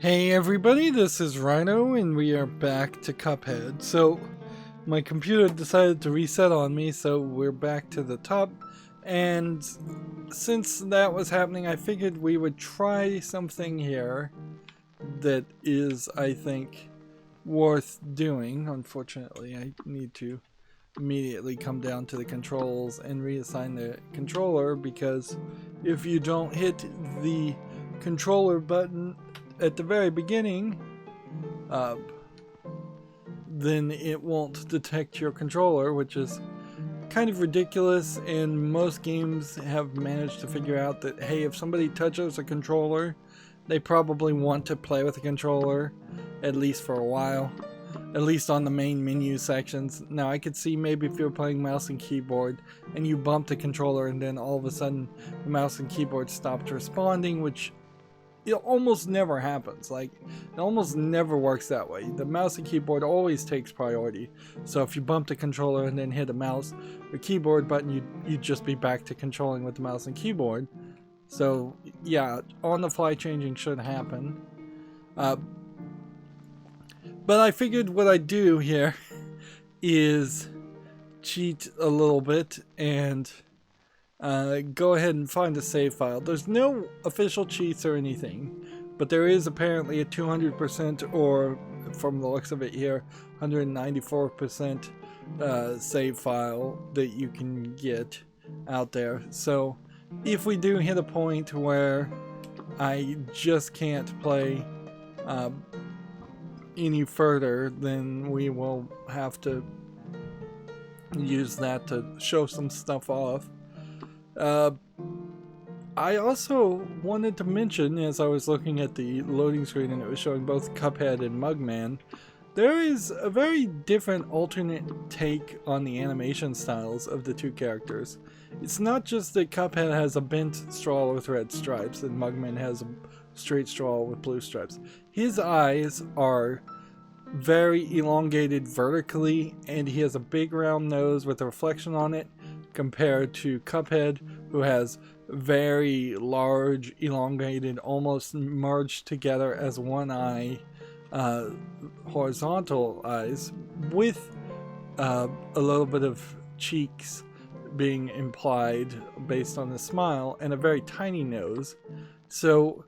Hey everybody, this is Rydo and we are back to Cuphead. So my computer decided to reset on me, so we're back to the top, and since that was happening I figured we would try something here that is, I think, worth doing. Unfortunately I need to immediately come down to the controls and reassign the controller, because if you don't hit the controller button at the very beginning, then it won't detect your controller, which is kind of ridiculous, and most games have managed to figure out that, hey, if somebody touches a controller, they probably want to play with the controller, at least for a while. At least on the main menu sections. Now I could see maybe if you're playing mouse and keyboard and you bump the controller and then all of a sudden the mouse and keyboard stopped responding, which it almost never happens. Like, it almost never works that way. The mouse and keyboard always takes priority. So if you bump the controller and then hit a mouse or keyboard button, you'd just be back to controlling with the mouse and keyboard. So yeah, on the fly changing should happen. But I figured what I'd do here is cheat a little bit and go ahead and find a save file. There's no official cheats or anything, but there is apparently a 200% or, from the looks of it here, 194% save file that you can get out there. So if we do hit a point where I just can't play any further, then we will have to use that to show some stuff off. I also wanted to mention, as I was looking at the loading screen and it was showing both Cuphead and Mugman, there is a very different alternate take on the animation styles of the two characters. It's not just that Cuphead has a bent straw with red stripes and Mugman has a straight straw with blue stripes. His eyes are very elongated vertically, and he has a big round nose with a reflection on it, compared to Cuphead, who has very large, elongated, almost merged together as one eye, horizontal eyes, with a little bit of cheeks being implied based on the smile, and a very tiny nose. So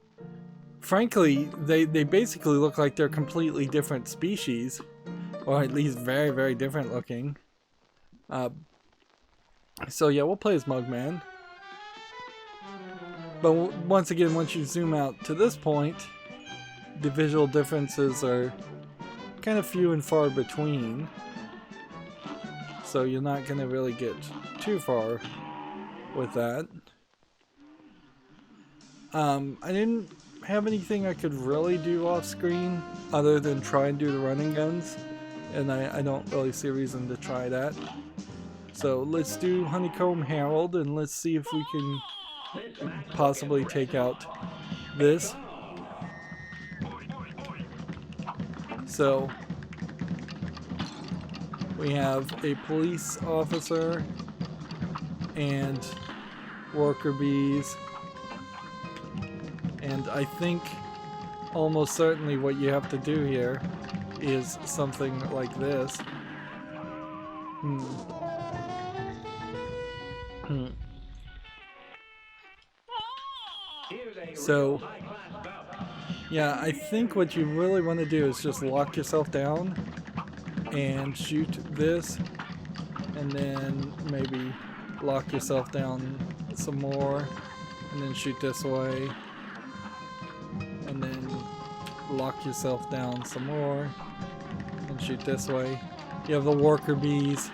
frankly, they basically look like they're completely different species, or at least very, very different looking. So yeah, we'll play as Mugman. But once again, once you zoom out to this point, the visual differences are kind of few and far between. So you're not going to really get too far with that. I didn't have anything I could really do off screen other than try and do the running guns, and I don't really see a reason to try that. So let's do Honeycomb Herald and let's see if we can possibly take out this. So we have a police officer and worker bees. And I think almost certainly what you have to do here is something like this. So, yeah, I think what you really want to do is just lock yourself down and shoot this, and then maybe lock yourself down some more, and then shoot this way. And then lock yourself down some more and shoot this way. You have the worker bees.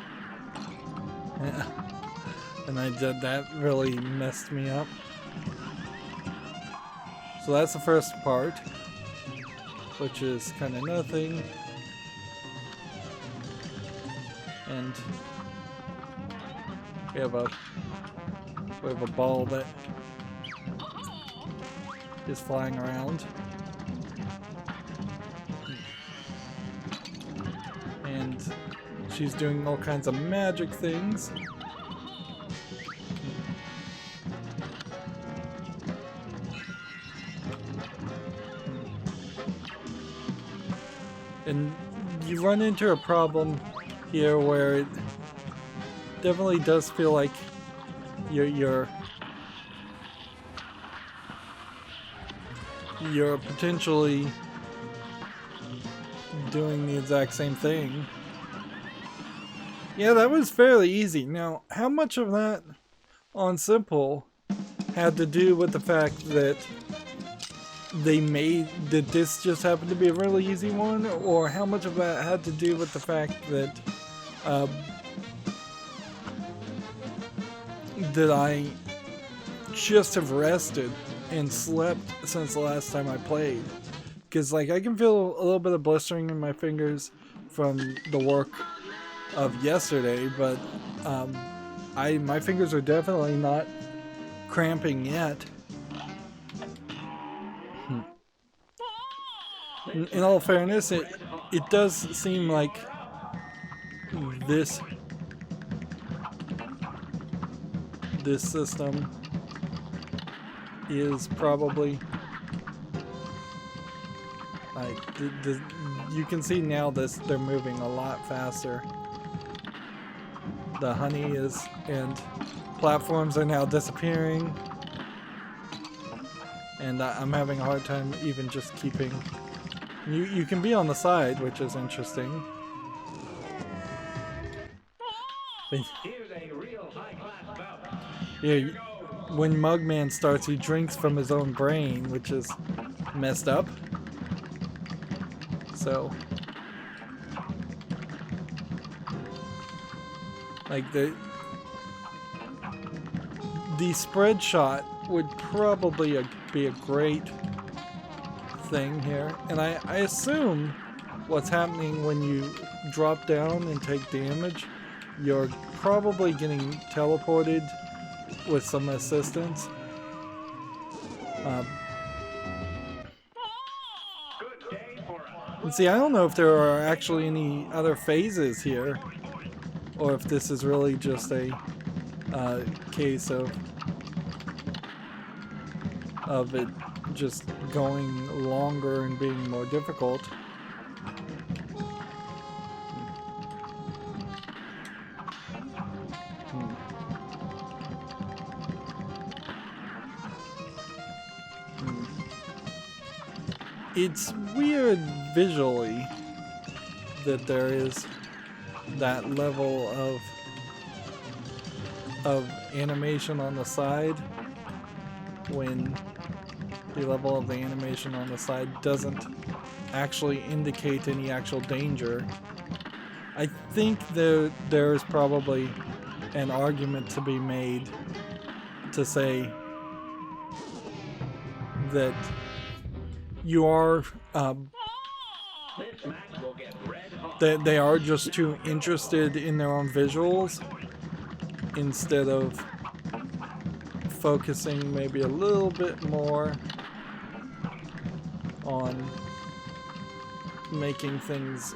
And that really messed me up. So that's the first part, which is kind of nothing. And we have a ball that is flying around, and she's doing all kinds of magic things. And you run into a problem here where it definitely does feel like you're potentially doing the exact same thing. Yeah, that was fairly easy. Now, how much of that on simple had to do with the fact that did this just happen to be a really easy one, or how much of that had to do with the fact that that I just have rested and slept since the last time I played? Because like I can feel a little bit of blistering in my fingers from the work of yesterday, but my fingers are definitely not cramping yet. In all fairness, it does seem like this system is probably like you can see now they're moving a lot faster. The honey is, and platforms are now disappearing, and I'm having a hard time even just keeping. You can be on the side, which is interesting. Yeah, when Mugman starts, he drinks from his own brain, which is messed up. So, like the spread shot would probably be a great thing here, and I assume what's happening when you drop down and take damage, you're probably getting teleported with some assistance. And see, I don't know if there are actually any other phases here, or if this is really just a case of it just going longer and being more difficult. It's weird visually that there is that level of animation on the side when the level of the animation on the side doesn't actually indicate any actual danger. I think there is probably an argument to be made to say that you are that they are just too interested in their own visuals instead of focusing maybe a little bit more on making things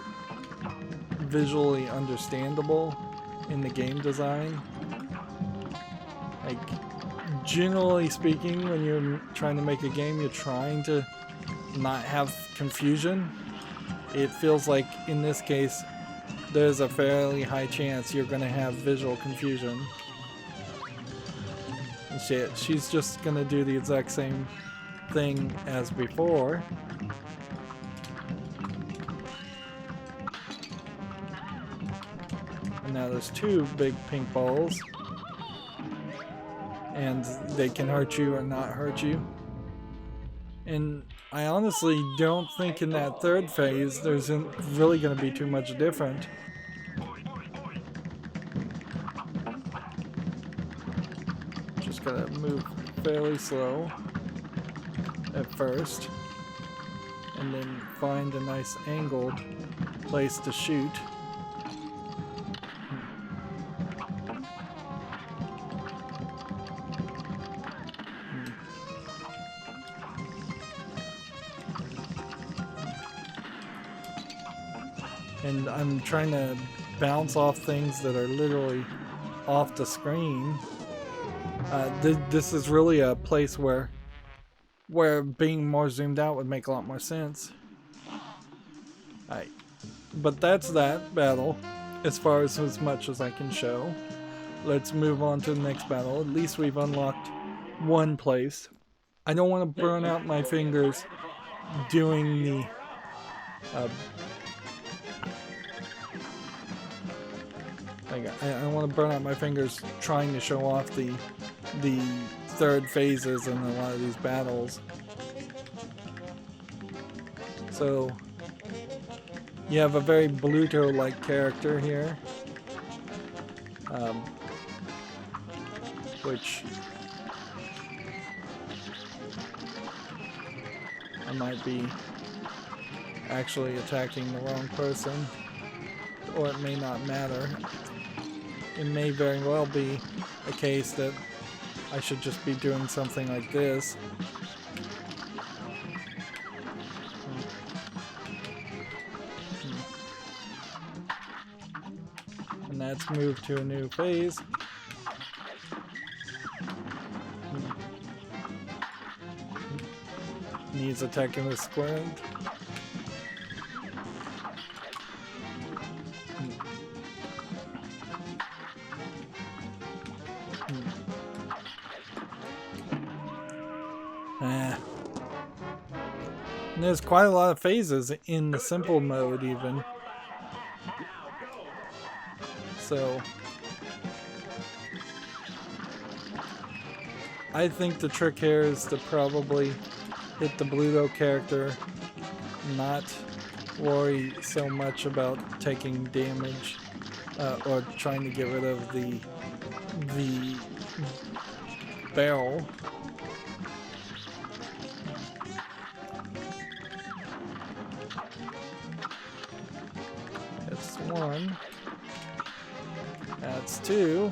visually understandable in the game design. Like, generally speaking, when you're trying to make a game, you're trying to not have confusion. It feels like in this case there's a fairly high chance you're going to have visual confusion. And she's just going to do the exact same thing as before. And now there's two big pink balls, and they can hurt you or not hurt you. And I honestly don't think in that third phase there's really going to be too much different. Just gotta move fairly slow at first, and then find a nice angled place to shoot. And I'm trying to bounce off things that are literally off the screen. This is really a place where being more zoomed out would make a lot more sense. Alright, but that's that battle, as far as much as I can show. Let's move on to the next battle. At least we've unlocked one place. I don't want to burn out my fingers doing the I don't want to burn out my fingers trying to show off the third phases in a lot of these battles. So you have a very Bluto-like character here, which I might be actually attacking the wrong person, or it may not matter. It may very well be a case that I should just be doing something like this. And that's moved to a new phase. Needs attacking with square. And there's quite a lot of phases in the simple mode even. So I think the trick here is to probably hit the Bluto character, not worry so much about taking damage or trying to get rid of the barrel. That's one. That's two.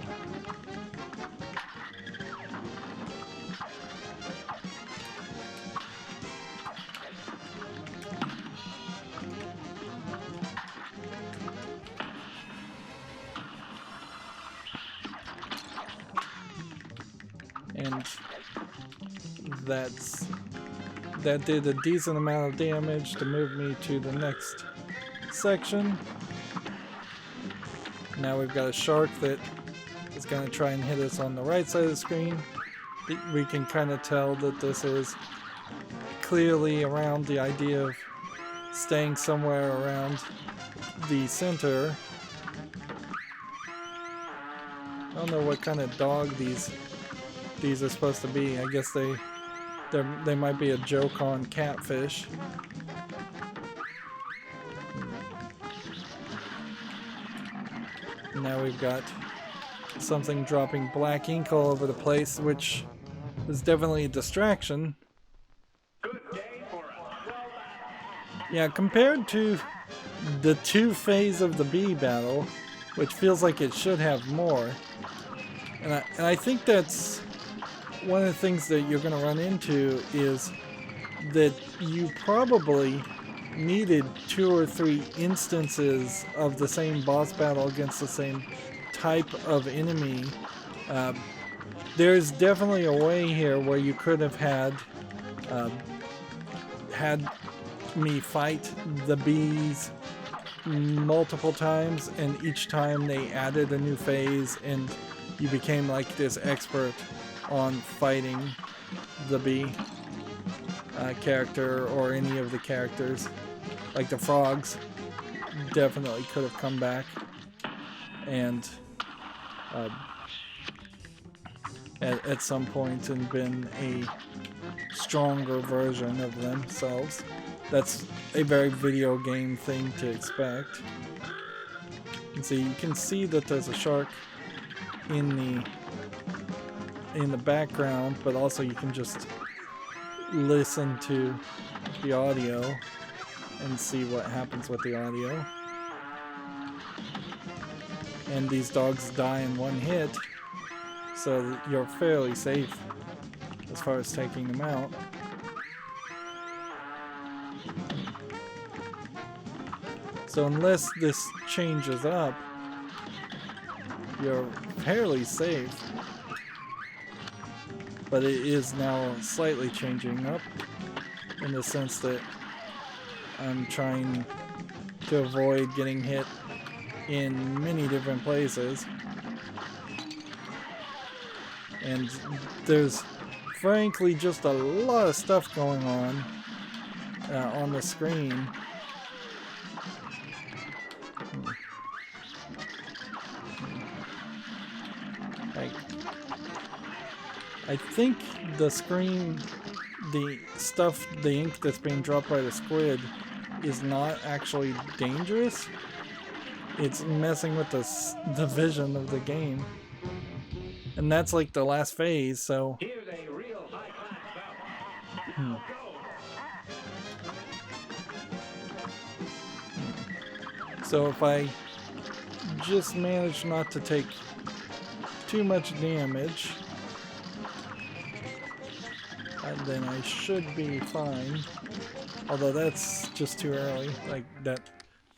And that did a decent amount of damage to move me to the next section. Now we've got a shark that is going to try and hit us on the right side of the screen. We can kind of tell that this is clearly around the idea of staying somewhere around the center. I don't know what kind of dog these are supposed to be. I guess they might be a joke on catfish. Now we've got something dropping black ink all over the place, which is definitely a distraction. Yeah, compared to the 2 phase of the bee battle, which feels like it should have more. And I think that's one of the things that you're going to run into, is that you probably needed 2 or 3 instances of the same boss battle against the same type of enemy. There's definitely a way here where you could have had me fight the bees multiple times, and each time they added a new phase and you became like this expert on fighting the bee character or any of the characters. Like the frogs definitely could have come back and at some point and been a stronger version of themselves. That's a very video game thing to expect. And so you can see that there's a shark in the background, but also you can just listen to the audio and see what happens with the audio. And these dogs die in one hit, so you're fairly safe as far as taking them out. So unless this changes up, you're fairly safe. But it is now slightly changing up in the sense that I'm trying to avoid getting hit in many different places. And there's frankly just a lot of stuff going on the screen. I think the screen, the ink that's being dropped by the squid is not actually dangerous. It's messing with the vision of the game. And that's like the last phase, so... So if I just manage not to take too much damage, then I should be fine. Although that's just too early. Like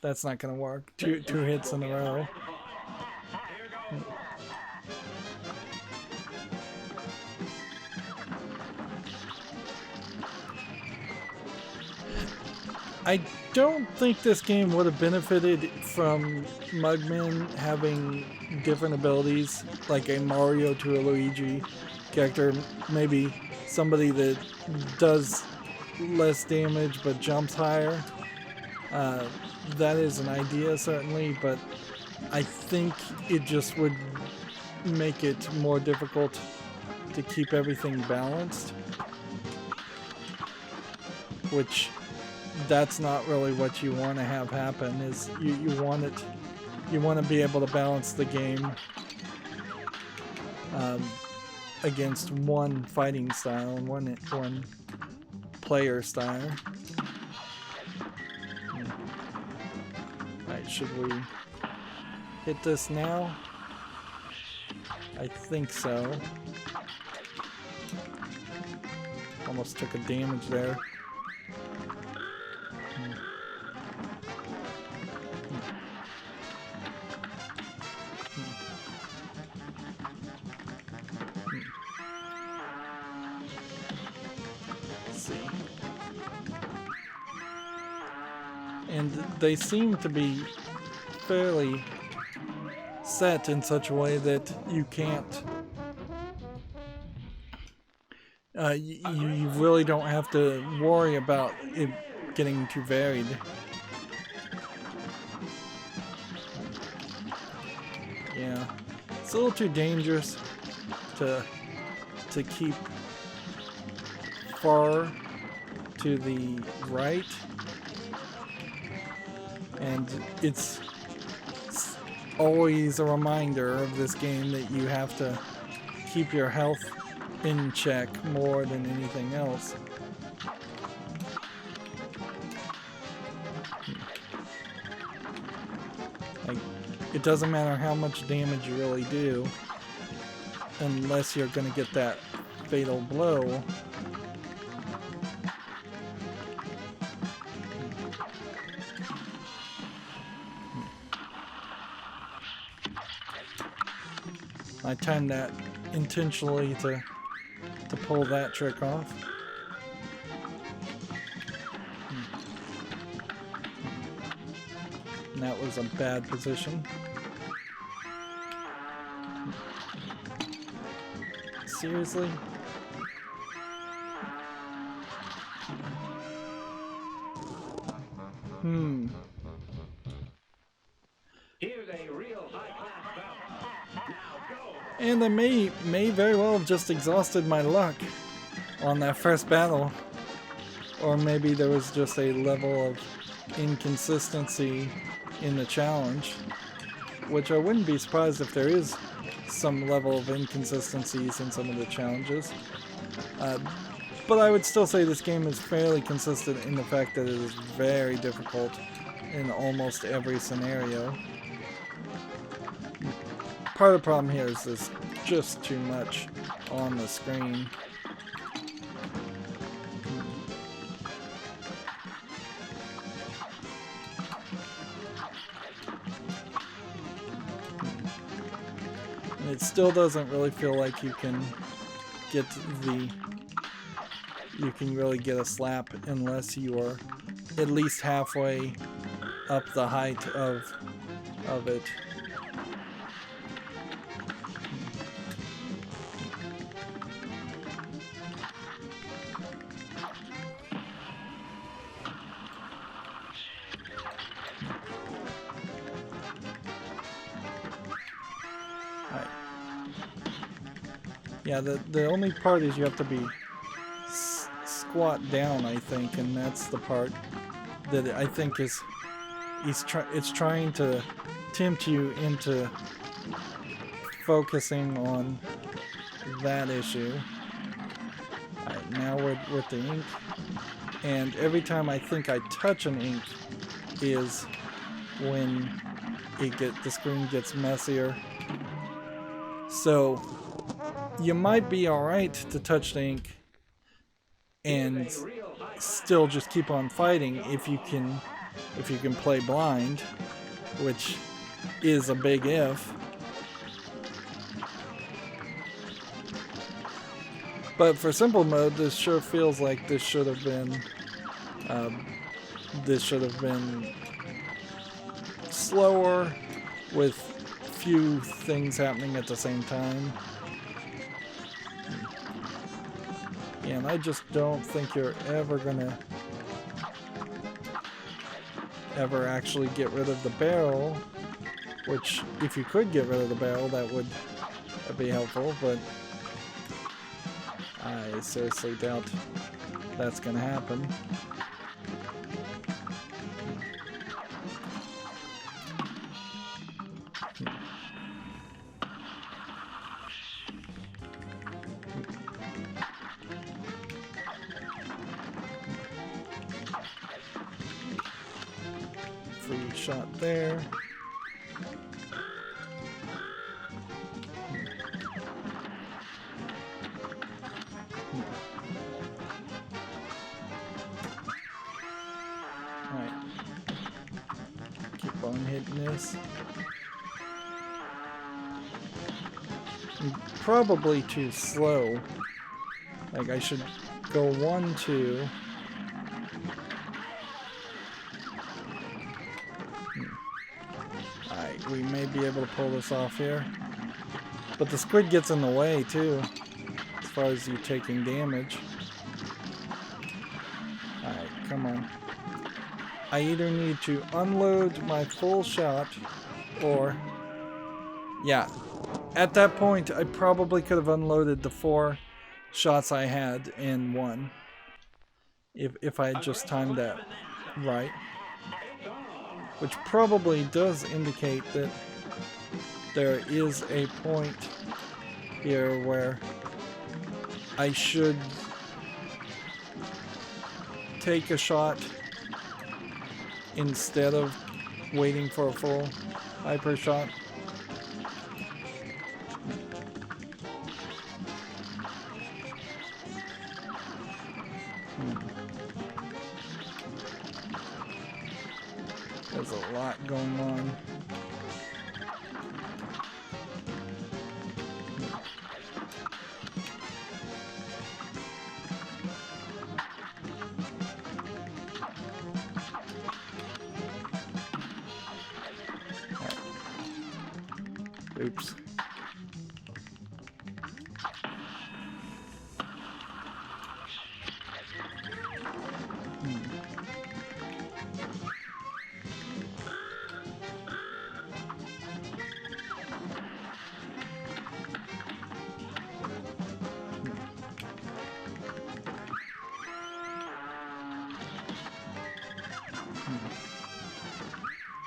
that's not gonna work. Two hits in a row. I don't think this game would have benefited from Mugman having different abilities, like a Mario to a Luigi character, maybe somebody that does less damage but jumps higher. That is an idea, certainly, but I think it just would make it more difficult to keep everything balanced, which that's not really what you want to have happen. Is you want to be able to balance the game against one fighting style and one player style. Alright, should we hit this now? I think so. Almost took a damage there. And they seem to be fairly set in such a way that you can't you really don't have to worry about it getting too varied. Yeah, it's a little too dangerous to keep far to the right. And it's always a reminder of this game that you have to keep your health in check more than anything else. Like, it doesn't matter how much damage you really do, unless you're gonna get that fatal blow. I timed that intentionally to pull that trick off. And that was a bad position. Seriously? And I may very well have just exhausted my luck on that first battle. Or maybe there was just a level of inconsistency in the challenge, which I wouldn't be surprised if there is some level of inconsistencies in some of the challenges. But I would still say this game is fairly consistent in the fact that it is very difficult in almost every scenario. Part of the problem here is there's just too much on the screen. And it still doesn't really feel like you can really get a slap unless you are at least halfway up the height of it. Yeah, the only part is you have to be squat down, I think, and that's the part that I think is it's trying to tempt you into focusing on that issue. Alright, now we're with the ink, and every time I think I touch an ink is when the screen gets messier. So you might be alright to touch the ink and still just keep on fighting if you can play blind, which is a big if. But for simple mode, this sure feels like this should have been slower with few things happening at the same time. And I just don't think you're ever gonna actually get rid of the barrel, which if you could get rid of the barrel, that'd be helpful, but I seriously doubt that's gonna happen. Free shot there. Alright. Keep on hitting this. I'm probably too slow. Like I should go 1, 2. We may be able to pull this off here. But the squid gets in the way too, as far as you taking damage. Alright, come on. I either need to unload my full shot, or... yeah. At that point, I probably could have unloaded the 4 shots I had in one. If I had just timed that right. Which probably does indicate that there is a point here where I should take a shot instead of waiting for a full hyper shot. There's a lot going on. Oops.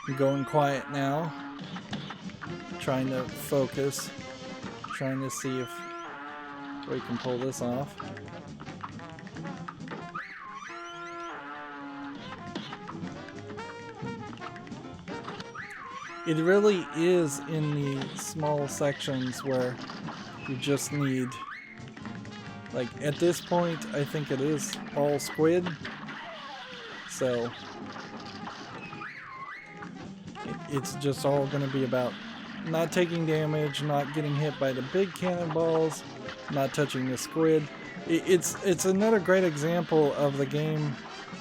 I'm going quiet now. Trying to focus, trying to see if we can pull this off. It really is in the small sections where you just need, like at this point I think it is all squid, so it's just all going to be about not taking damage, not getting hit by the big cannonballs, not touching the squid. It's another great example of the game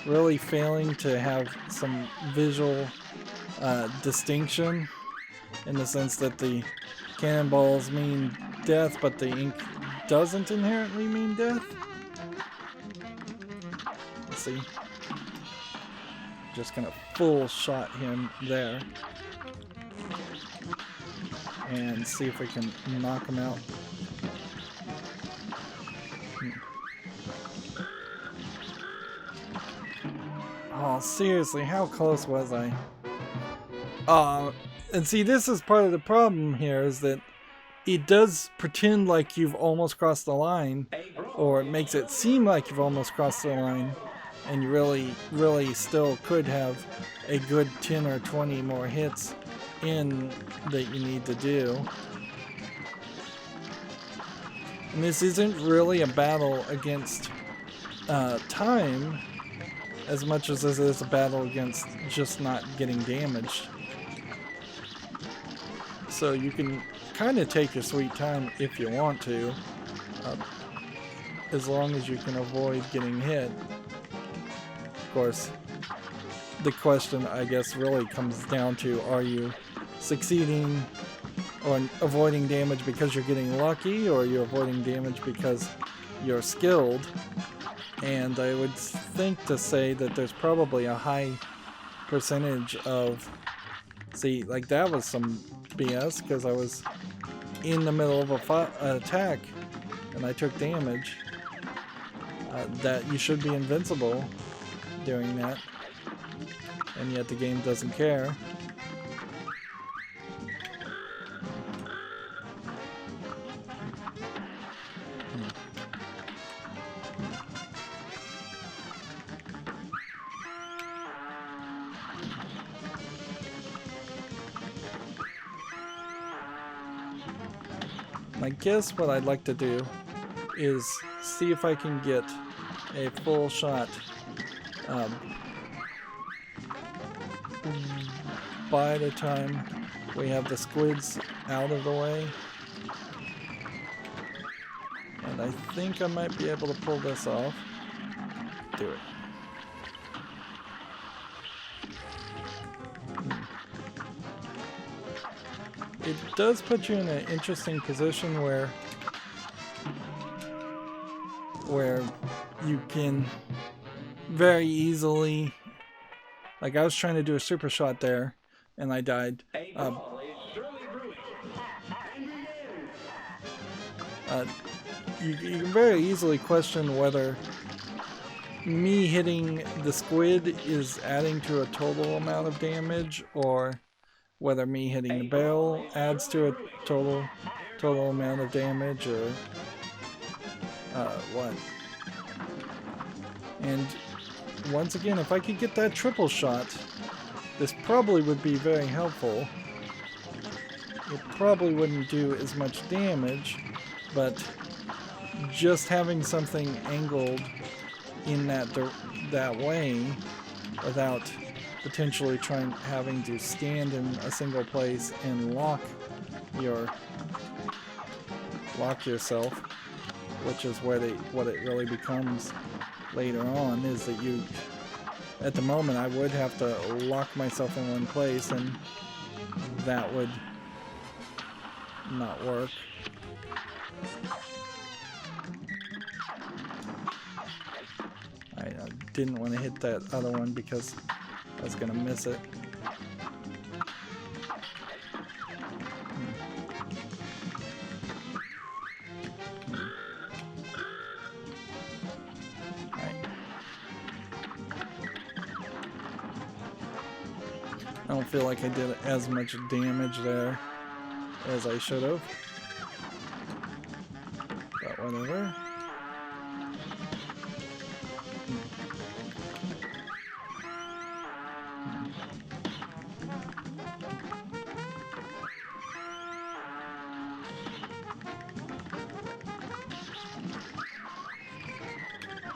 really failing to have some visual distinction, in the sense that the cannonballs mean death, but the ink doesn't inherently mean death. Let's see. Just gonna full shot him there. And see if we can knock him out. Oh, seriously, how close was I? And see, this is part of the problem here, is that it does pretend like you've almost crossed the line, or it makes it seem like you've almost crossed the line, and you really still could have a good 10 or 20 more hits in that you need to do. And this isn't really a battle against time as much as this is a battle against just not getting damaged. So you can kind of take your sweet time if you want to, as long as you can avoid getting hit. Of course, the question, I guess, really comes down to, are you succeeding or avoiding damage because you're getting lucky, or are you avoiding damage because you're skilled? And I would think to say that there's probably a high percentage of... See, like that was some BS, because I was in the middle of an attack and I took damage. That you should be invincible doing that, and yet the game doesn't care. I guess what I'd like to do is see if I can get a full shot by the time we have the squids out of the way. And I think I might be able to pull this off. Do it. It does put you in an interesting position where you can very easily, like I was trying to do a super shot there and I died. You can very easily question whether me hitting the squid is adding to a total amount of damage, or whether me hitting the barrel adds to a total amount of damage, or what. And once again, if I could get that triple shot, this probably would be very helpful. It probably wouldn't do as much damage, but just having something angled in that way, without potentially having to stand in a single place and lock yourself, which is what it really becomes later on, is that you, at the moment, I would have to lock myself in one place, and that would not work. I didn't want to hit that other one because I was going to miss it. I don't feel like I did as much damage there as I should have. But whatever.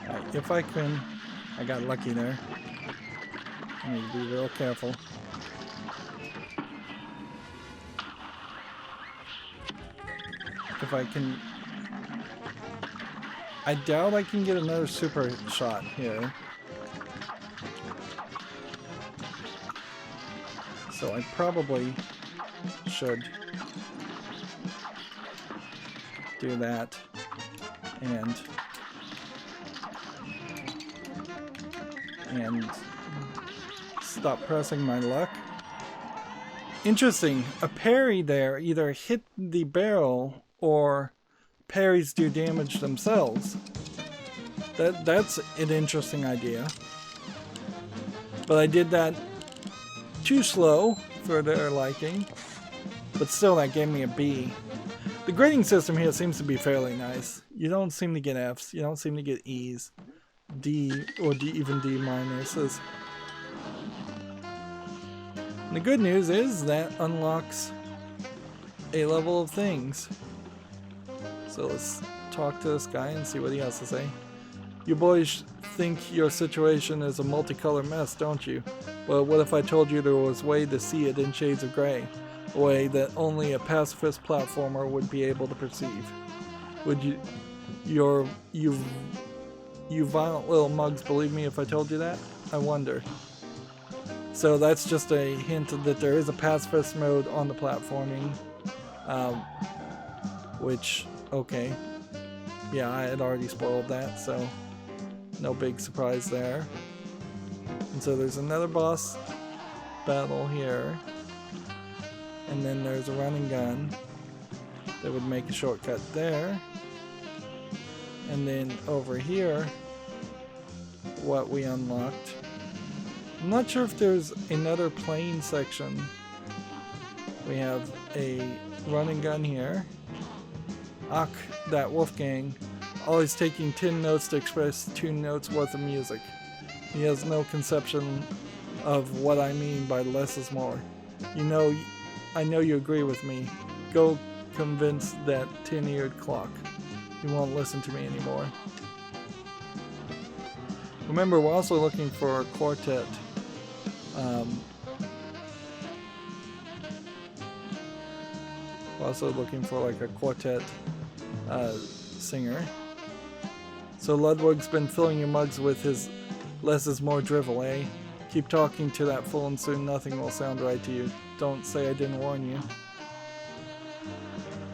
Alright, if I can... I got lucky there. I need to be real careful. If I can... I doubt I can get another super shot here. So I probably should do that and stop pressing my luck. Interesting, a parry there either hit the barrel or parries do damage themselves. That's an interesting idea. But I did that too slow for their liking. But still, that gave me a B. The grading system here seems to be fairly nice. You don't seem to get Fs, you don't seem to get Es, D, or even D minuses. And the good news is that unlocks a level of things. So let's talk to this guy and see what he has to say. You boys think your situation is a multicolored mess, don't you? Well, what if I told you there was a way to see it in shades of gray? A way that only a pacifist platformer would be able to perceive. Would you violent little mugs believe me if I told you that? I wonder. So that's just a hint that there is a pacifist mode on the platforming. Which, okay. Yeah, I had already spoiled that, so no big surprise there. And so there's another boss battle here. And then there's a running gun that would make a shortcut there. And then over here, what we unlocked. I'm not sure if there's another plane section. We have a running gun here. Ach, that Wolfgang, always taking 10 notes to express 2 notes worth of music. He has no conception of what I mean by less is more. You know, I know you agree with me. Go convince that tin-eared clock. He won't listen to me anymore. Remember, we're also looking for a quartet. We're also looking for like a quartet singer. So Ludwig's been filling your mugs with his less is more drivel, eh? Keep talking to that fool and soon nothing will sound right to you. Don't say I didn't warn you.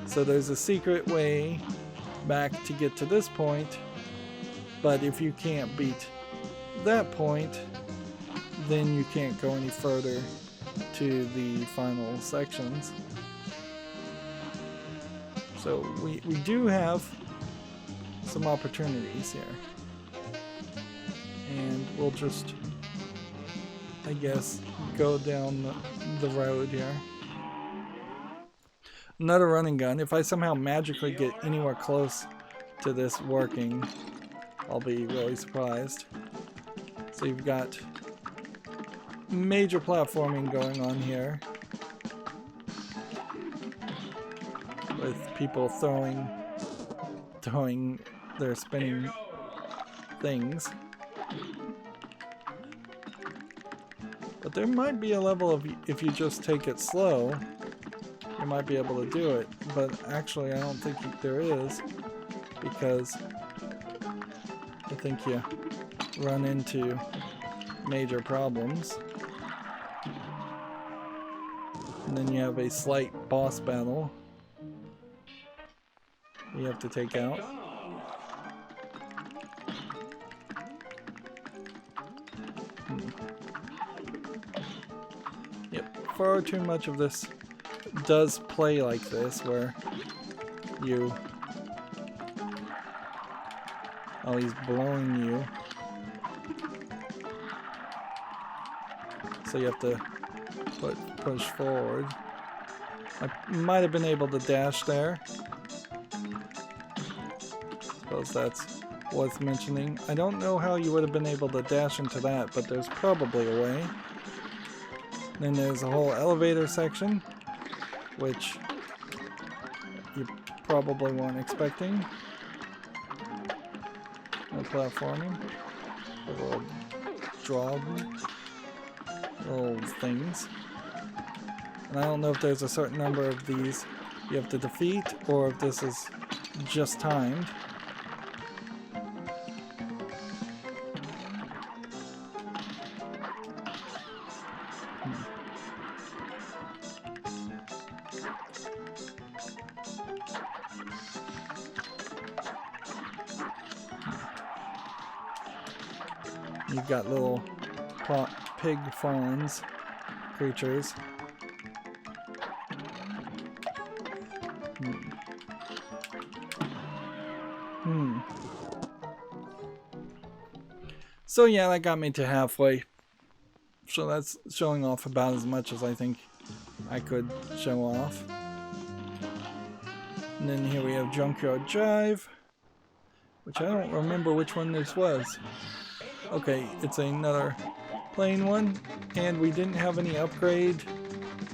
So there's a secret way back to get to this point, but if you can't beat that point, then you can't go any further to the final sections. So we do have some opportunities here. And we'll just, I guess, go down the road here. Another running gun. If I somehow magically get anywhere close to this working, I'll be really surprised. So you've got major platforming going on here, with people throwing their spinning things. But there might be a level of, if you just take it slow, you might be able to do it. But actually I don't think there is, because I think you run into major problems. And then you have a slight boss battle you have to take out. Yep, far too much of this does play like this, where you... Oh, he's blowing you. So you have to push forward. I might have been able to dash there. Suppose that's worth mentioning. I don't know how you would have been able to dash into that, but there's probably a way. Then there's a whole elevator section, which you probably weren't expecting. No platforming. A little little things. And I don't know if there's a certain number of these you have to defeat, or if this is just timed. You've got little pig fawns creatures. So yeah, that got me to halfway. So that's showing off about as much as I think I could show off. And then here we have Junkyard Jive, which I don't remember which one this was. Okay, it's another plane one, and we didn't have any upgrade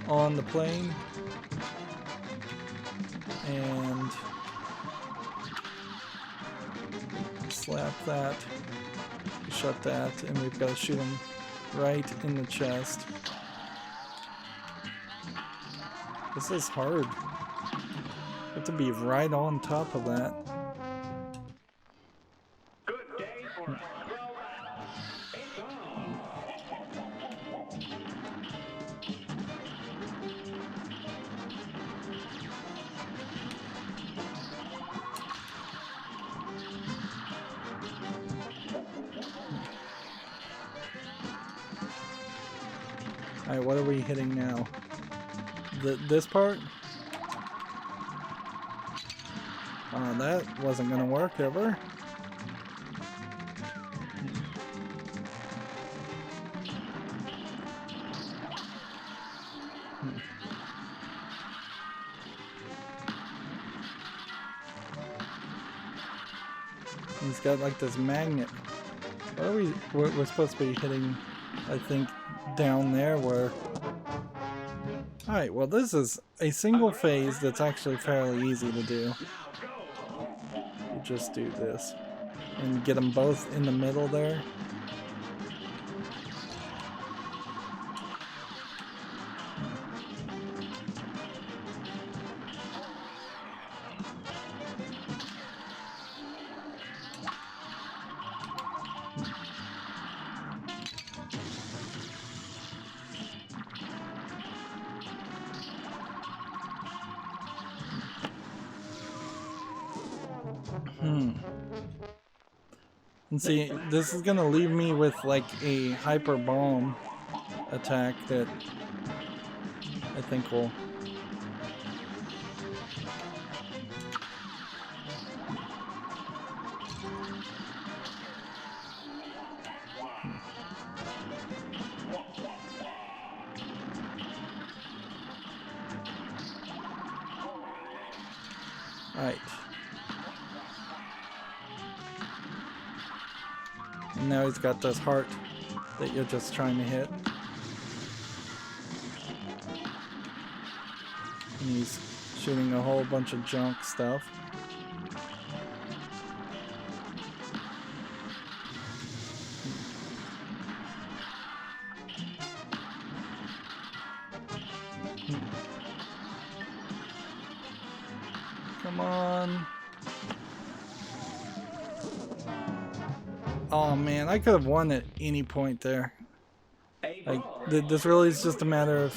on the plane. And slap that, shut that, and we've got to shoot him right in the chest. This is hard. You have to be right on top of that. Good day for Alright, what are we hitting now? This part? That wasn't gonna work ever. He's got like this magnet. What are we're supposed to be hitting, I think, down there where... Alright, well this is a single phase that's actually fairly easy to do. You just do this. And get them both in the middle there. And see, this is gonna leave me with like a hyper bomb attack that I think will... Alright. And now he's got this heart that you're just trying to hit. And he's shooting a whole bunch of junk stuff. Come on. Oh man, I could have won at any point there. Like, this really is just a matter of...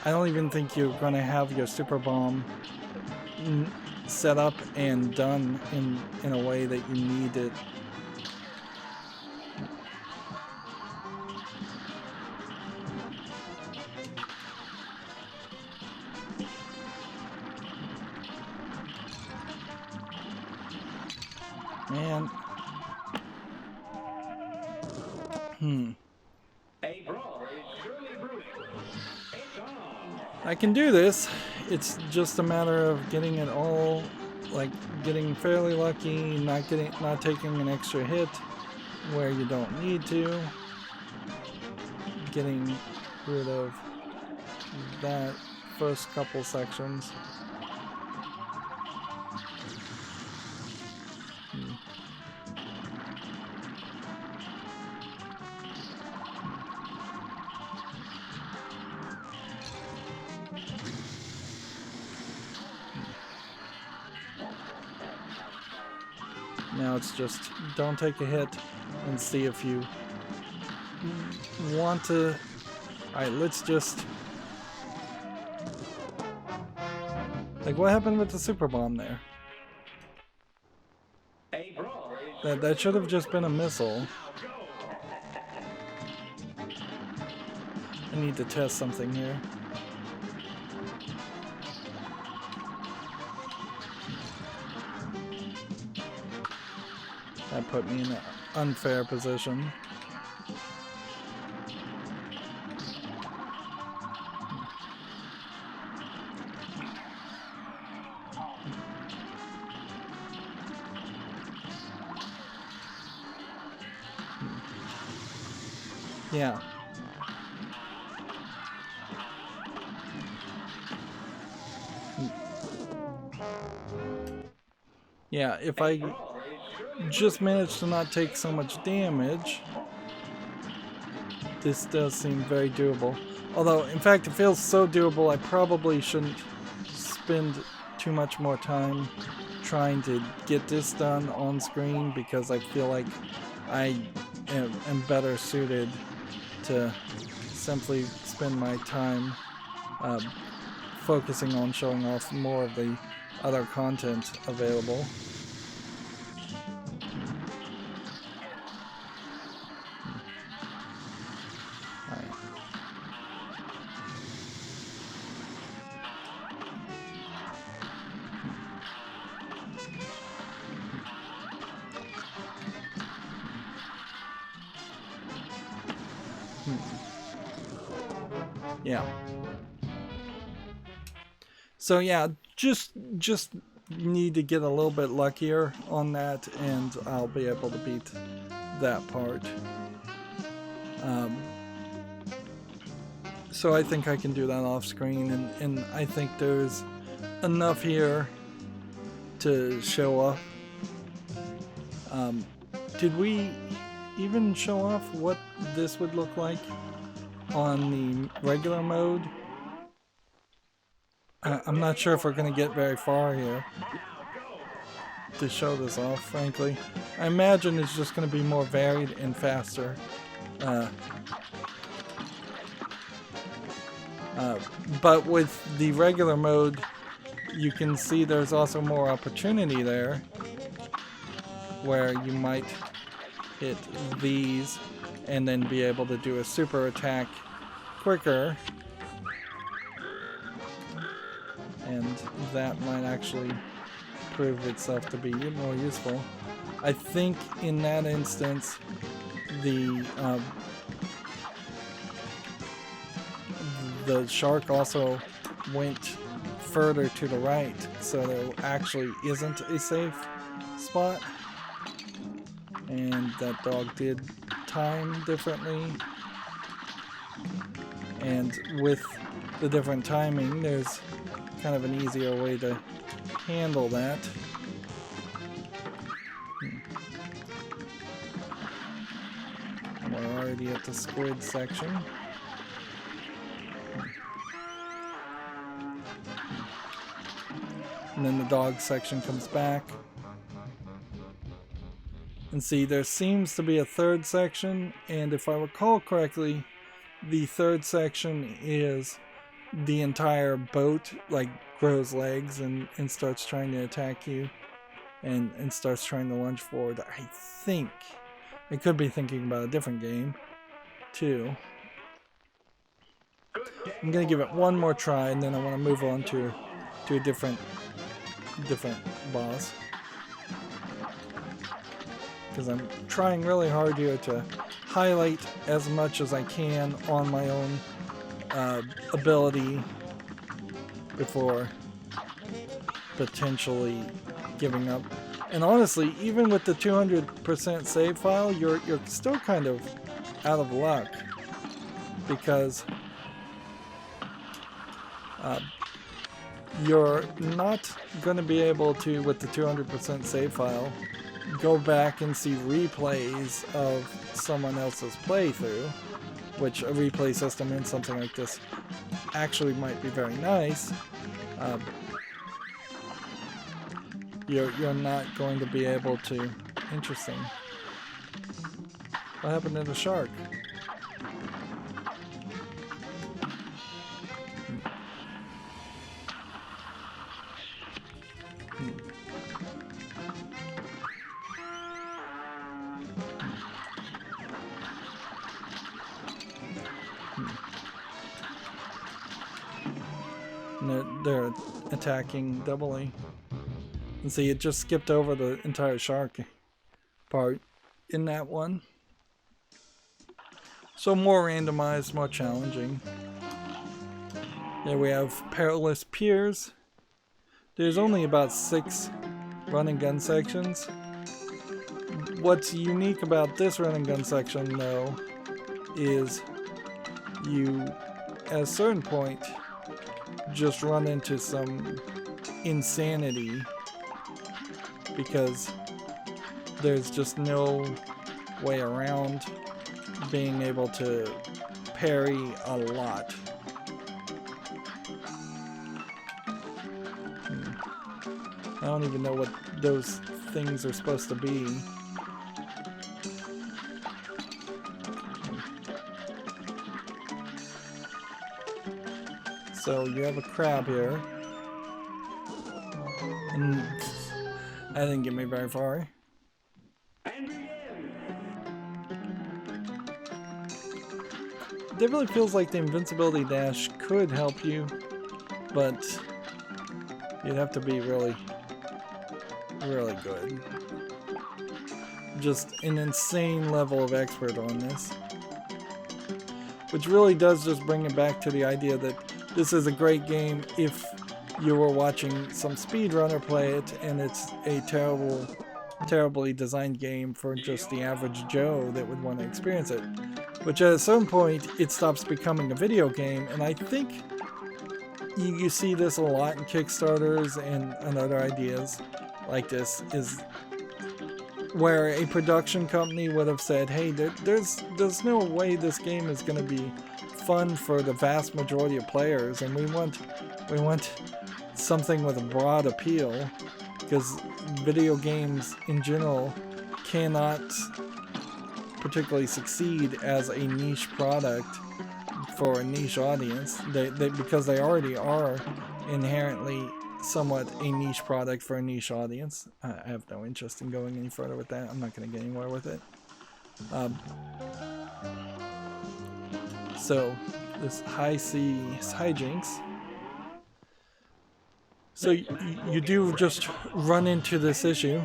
I don't even think you're going to have your super bomb set up and done in a way that you need it. Man. I can do this. It's just a matter of getting it all, like getting fairly lucky, not taking an extra hit where you don't need to, getting rid of that first couple sections. Now it's just don't take a hit and see if you want to. Alright, let's just... Like, what happened with the super bomb there? That should have just been a missile. I need to test something here. That put me in an unfair position. Yeah. Yeah, if I just manage to not take so much damage, this does seem very doable. Although, in fact, it feels so doable, I probably shouldn't spend too much more time trying to get this done on screen, because I feel like I am better suited to simply spend my time focusing on showing off more of the other content available. Yeah. So yeah, just need to get a little bit luckier on that, and I'll be able to beat that part. So I think I can do that off screen, and I think there's enough here to show off. Did we even show off what this would look like on the regular mode? I'm not sure if we're going to get very far here to show this off, frankly. I imagine it's just going to be more varied and faster. But with the regular mode, you can see there's also more opportunity there, where you might hit these and then be able to do a super attack quicker, and that might actually prove itself to be more useful. I think in that instance the shark also went further to the right, so there actually isn't a safe spot, and that dog did time differently, and with the different timing there's kind of an easier way to handle that. We're already at the squid section. And then the dog section comes back. And see, there seems to be a third section, and if I recall correctly, the third section is the entire boat like grows legs and starts trying to attack you, and starts trying to lunge forward. I think I could be thinking about a different game too. I'm gonna give it one more try, and then I want to move on to a different boss, because I'm trying really hard here to highlight as much as I can on my own ability before potentially giving up. And honestly, even with the 200% save file, you're still kind of out of luck, because you're not going to be able to, with the 200% save file, go back and see replays of someone else's playthrough, which a replay system in something like this actually might be very nice. You're not going to be able to. Interesting. What happened to the shark? and they're attacking doubly. And see, it just skipped over the entire shark part in that one. So more randomized, more challenging. There we have Perilous Piers. There's only about 6 run and gun sections. What's unique about this run and gun section, though, is you, at a certain point, just run into some insanity because there's just no way around being able to parry a lot. I don't even know what those things are supposed to be. So you have a crab here. And that didn't get me very far. It really feels like the invincibility dash could help you, but you'd have to be really good. Just an insane level of expert on this. Which really does just bring it back to the idea that this is a great game if you were watching some speedrunner play it and it's a terribly designed game for just the average Joe that would want to experience it. Which at a certain point, it stops becoming a video game, and I think you see this a lot in Kickstarters and other ideas like this, is where a production company would have said, hey, there's no way this game is going to be fun for the vast majority of players, and we want something with a broad appeal, because video games in general cannot particularly succeed as a niche product for a niche audience, because they already are inherently somewhat a niche product for a niche audience. I have no interest in going any further with that. I'm not going to get anywhere with it. So this high sea hijinks. So you do just run into this issue.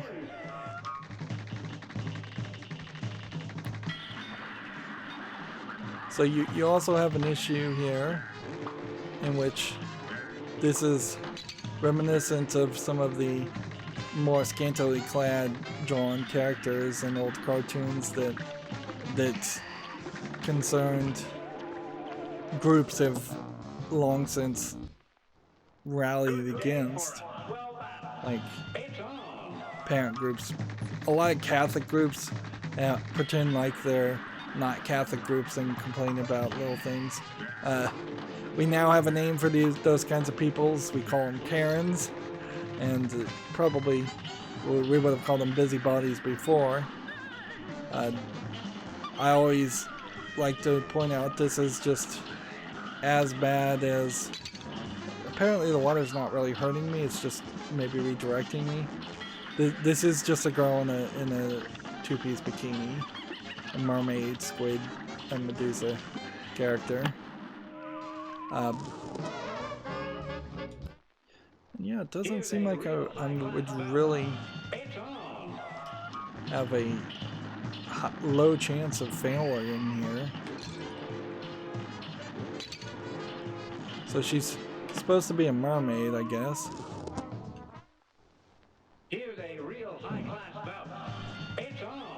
So you also have an issue here in which this is reminiscent of some of the more scantily clad drawn characters in old cartoons that concerned groups have long since rallied against, like parent groups. A lot of Catholic groups pretend like they're not Catholic groups and complain about little things. We now have a name for those kinds of peoples. We call them Karens, and probably we would have called them busybodies before. I always like to point out this is just as bad as... Apparently the water's not really hurting me, it's just maybe redirecting me. This is just a girl in a two-piece bikini. A mermaid, squid, and Medusa character. Yeah, it doesn't seem like I would really have a low chance of failure in here. So she's supposed to be a mermaid, I guess. Here's a real high-class bout. It's on.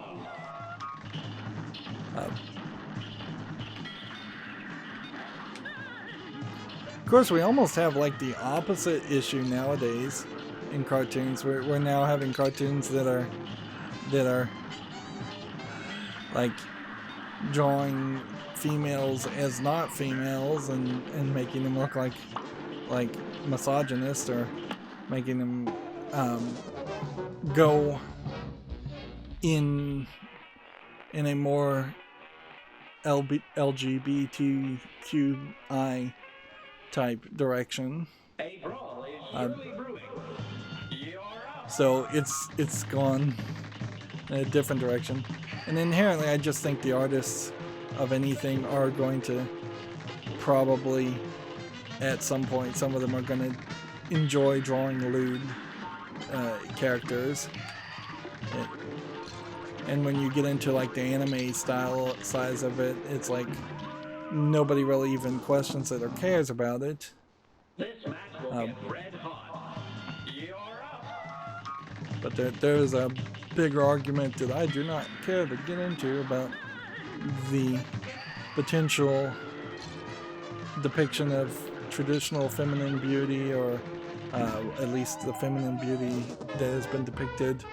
Of course, we almost have like the opposite issue nowadays in cartoons. We're now having cartoons that are like drawing females as not females and making them look like misogynist, or making them go in a more LGBTQI type direction. A brawl is surely brewing. You're up. So it's gone in a different direction. And inherently, I just think the artists of anything are going to probably at some point some of them are going to enjoy drawing lewd characters. And when you get into like the anime style size of it, it's like nobody really even questions it or cares about it. This match will get red hot. You're up. But there's a bigger argument that I do not care to get into about the potential depiction of traditional feminine beauty, or at least the feminine beauty that has been depicted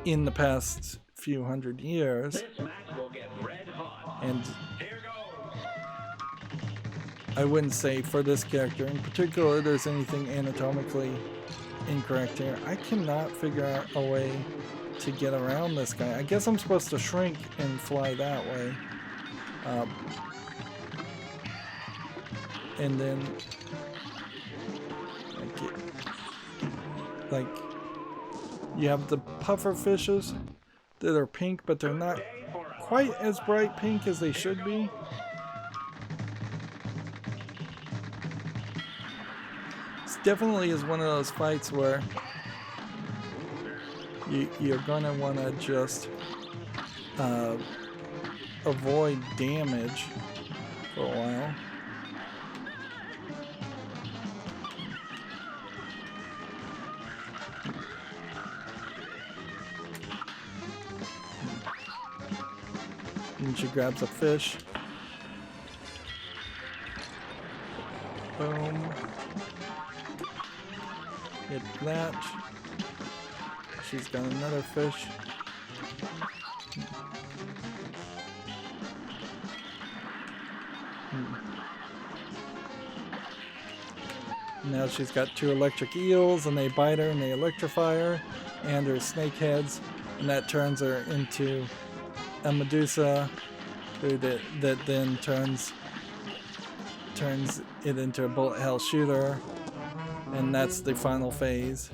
in the past few hundred years. This match will get red hot. And Here goes. I wouldn't say for this character in particular there's anything anatomically incorrect here. I cannot figure out a way to get around this guy. I guess I'm supposed to shrink and fly that way. And then like you have the puffer fishes that are pink, but they're not quite as bright pink as they should be. This definitely is one of those fights where you're gonna want to just avoid damage for a while. And she grabs a fish. Boom. Hit that. She's got another fish. Now she's got 2 electric eels, and they bite her and they electrify her, and there's snake heads, and that turns her into a Medusa, that then turns it into a bullet hell shooter, and that's the final phase.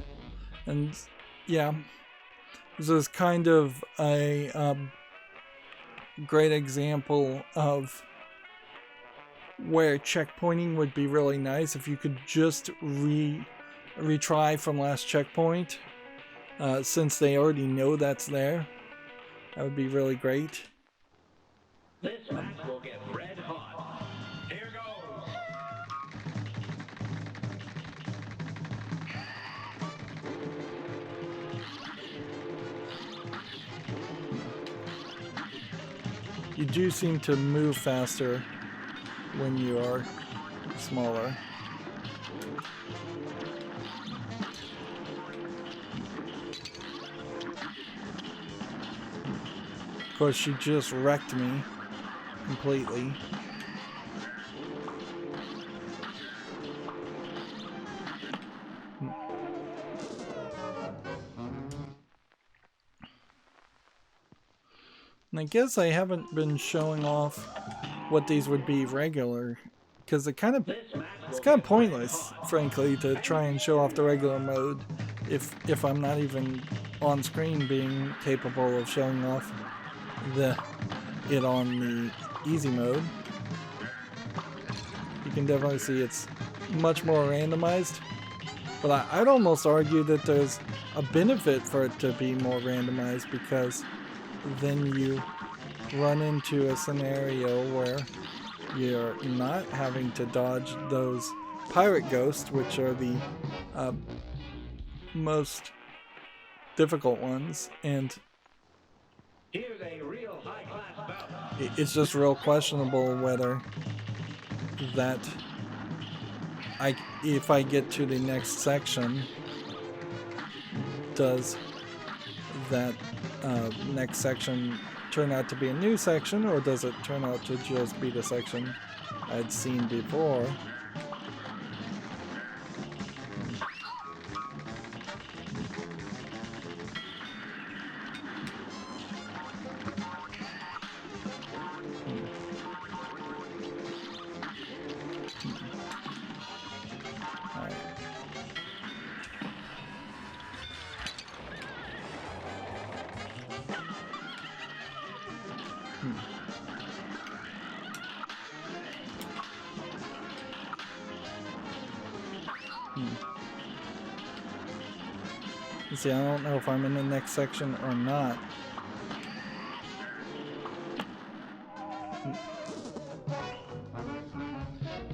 And yeah, this is kind of a great example of where checkpointing would be really nice. If you could just retry from last checkpoint, since they already know that's there, that would be really great. This match will get red hot. Here goes. You do seem to move faster when you are smaller. Of course, she just wrecked me completely. And I guess I haven't been showing off what these would be regular, because it's kind of pointless, frankly, to try and show off the regular mode if I'm not even on screen being capable of showing off it on the easy mode. You can definitely see it's much more randomized, but I'd almost argue that there's a benefit for it to be more randomized, because then you run into a scenario where you're not having to dodge those pirate ghosts, which are the most difficult ones, and Here's a real high-class bout. it's just real questionable whether that if I get to the next section, does that next section turn out to be a new section, or does it turn out to just be the section I'd seen before? You see, I don't know if I'm in the next section or not.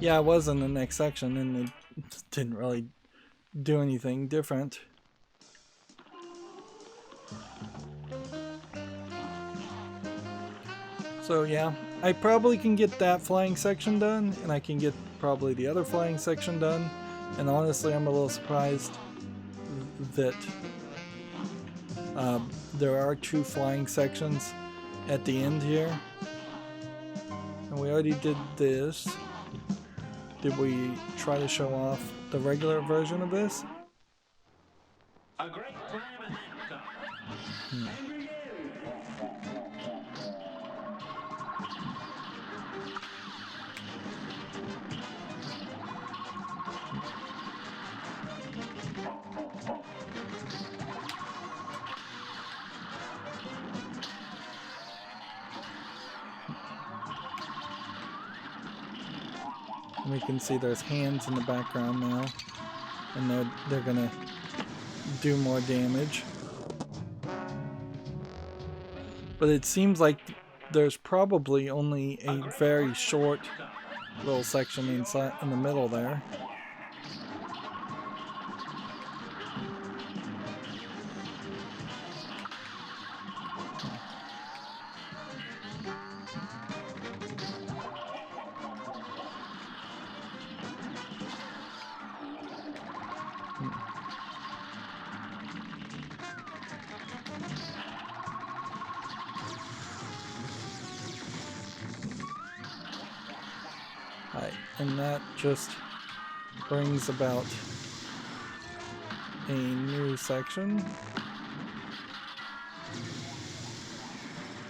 Yeah, I was in the next section and it didn't really do anything different. So yeah, I probably can get that flying section done, and I can get probably the other flying section done. And honestly, I'm a little surprised that there are 2 flying sections at the end here. And we already did this. Did we try to show off the regular version of this? A great slam and then some. And review. We can see there's hands in the background now, and they're gonna do more damage. But it seems like there's probably only a very short little section inside in the middle there. And that just brings about a new section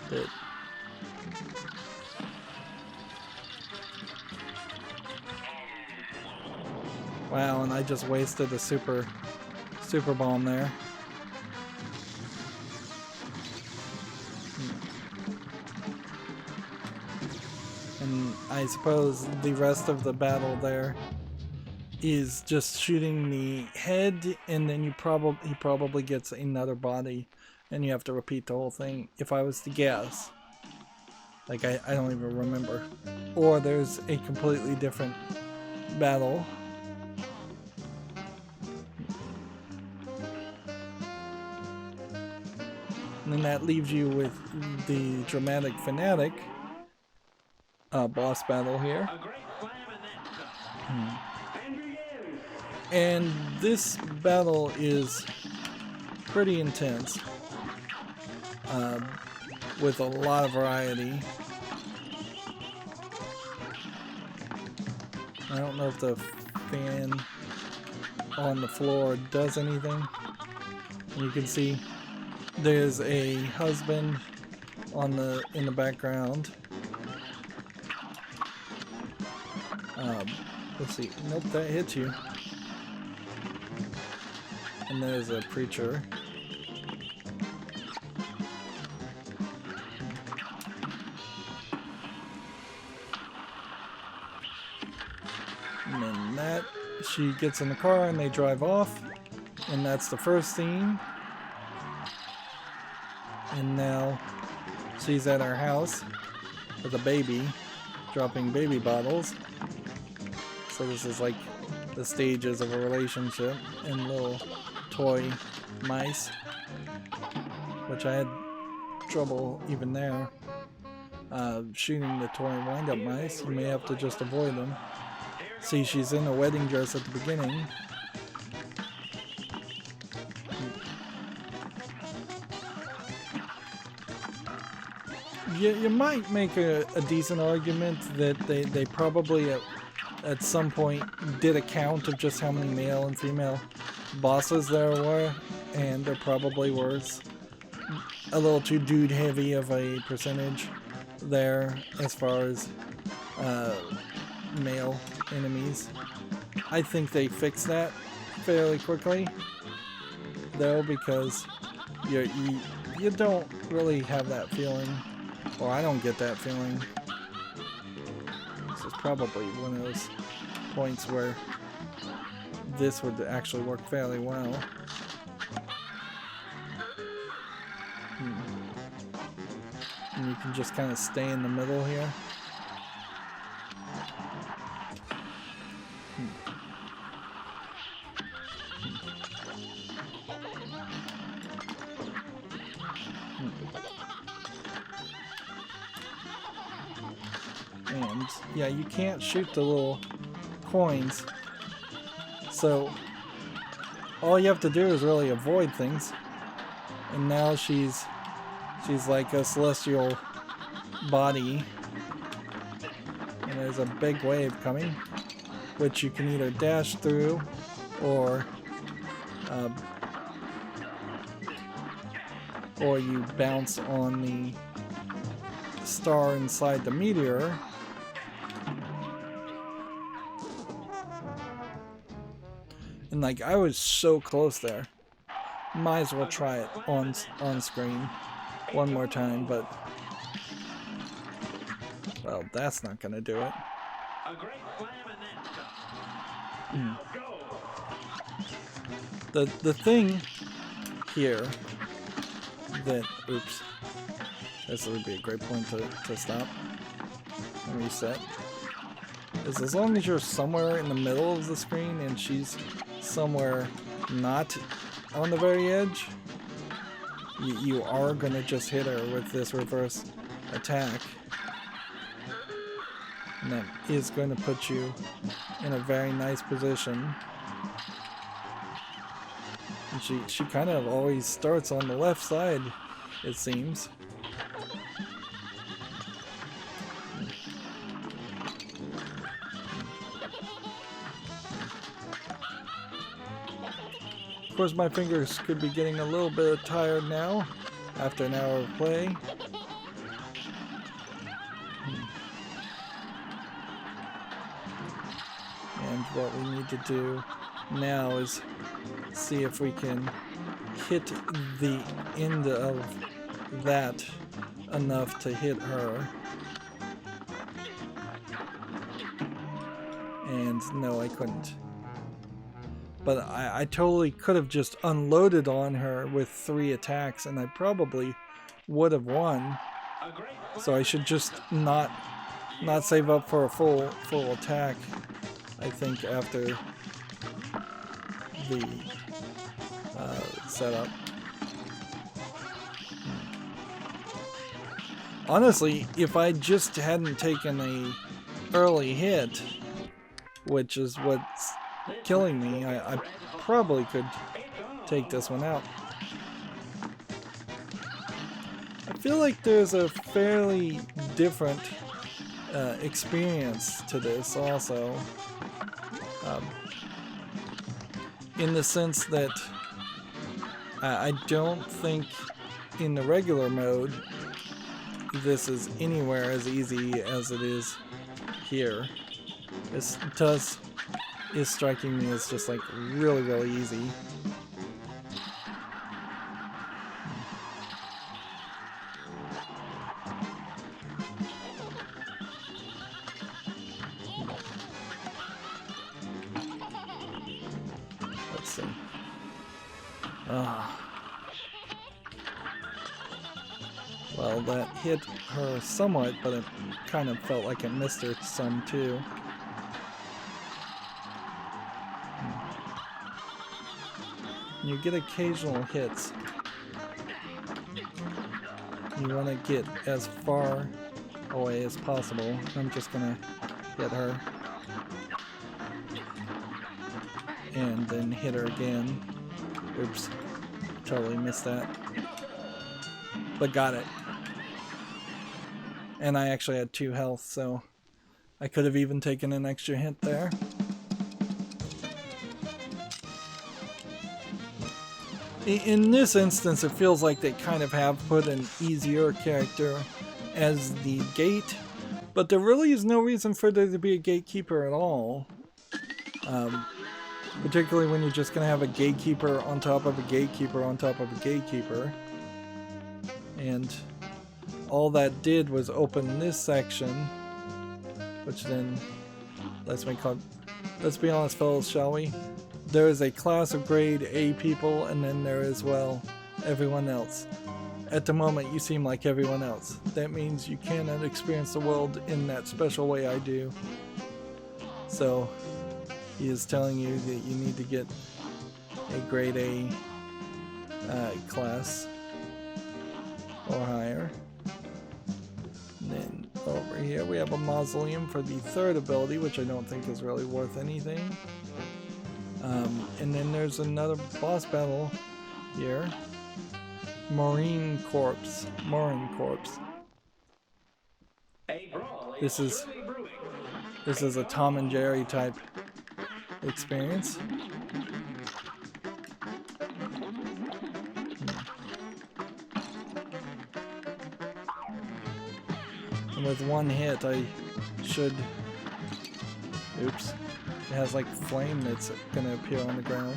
that wow, and I just wasted a super bomb there. And I suppose the rest of the battle there is just shooting the head, and then he probably gets another body, and you have to repeat the whole thing, if I was to guess. Like, I don't even remember. Or there's a completely different battle. And then that leaves you with the dramatic fanatic boss battle here. And this battle is pretty intense, with a lot of variety. I don't know if the fan on the floor does anything. And you can see there's a husband in the background. Let's see. Nope, that hits you. And there's a preacher. And then that, she gets in the car and they drive off. And that's the first scene. And now she's at our house with a baby, dropping baby bottles. So this is like the stages of a relationship, and little toy mice, which I had trouble even there shooting the toy wind-up mice. You may have to just avoid them. See, she's in a wedding dress at the beginning. You might make a decent argument that they probably at some point did a count of just how many male and female bosses there were, and there probably was a little too dude heavy of a percentage there as far as male enemies. I think they fixed that fairly quickly though, because you don't really have that feeling, or I don't get that feeling. This is probably one of those points where this would actually work fairly well. can just kind of stay in the middle here. And yeah, you can't shoot the little coins, so all you have to do is really avoid things. And now she's like a celestial body, and there's a big wave coming, which you can either dash through or you bounce on the star inside the meteor. And like, I was so close there. Might as well try it on screen one more time, but well, that's not gonna do it. The thing here that, oops, this would be a great point to stop and reset, is as long as you're somewhere in the middle of the screen and she's somewhere not on the very edge, you are gonna just hit her with this reverse attack, and that is going to put you in a very nice position. And she kind of always starts on the left side, it seems. Of course, my fingers could be getting a little bit tired now after an hour of play. And what we need to do now is see if we can hit the end of that enough to hit her. And no, I couldn't. But I totally could have just unloaded on her with 3 attacks, and I probably would have won. So I should just not save up for a full attack, I think, after the setup. Honestly, if I just hadn't taken a early hit, which is what's killing me, I probably could take this one out. I feel like there's a fairly different experience to this also, in the sense that I don't think in the regular mode this is anywhere as easy as it is here. This is striking me as just like really easy. Let's see. Well, that hit her somewhat, but it kind of felt like it missed her some too. You get occasional hits. You want to get as far away as possible. I'm just gonna hit her. And then hit her again. Oops. Totally missed that. But got it. And I actually had 2 health, so I could have even taken an extra hit there. In this instance, it feels like they kind of have put an easier character as the gate, but there really is no reason for there to be a gatekeeper at all. Particularly when you're just going to have a gatekeeper on top of a gatekeeper on top of a gatekeeper. And all that did was open this section, which then let's be honest, fellas, shall we? There is a class of grade A people, and then there is, well, everyone else. at the moment you seem like everyone else. That means you cannot experience the world in that special way I do. So he is telling you that you need to get a grade A class or higher. And then over here we have a mausoleum for the third ability, which I don't think is really worth anything. And then there's another boss battle here. Marine Corpse. This is a Tom and Jerry type experience. And with one hit I should... Oops. It has like flame that's gonna appear on the ground.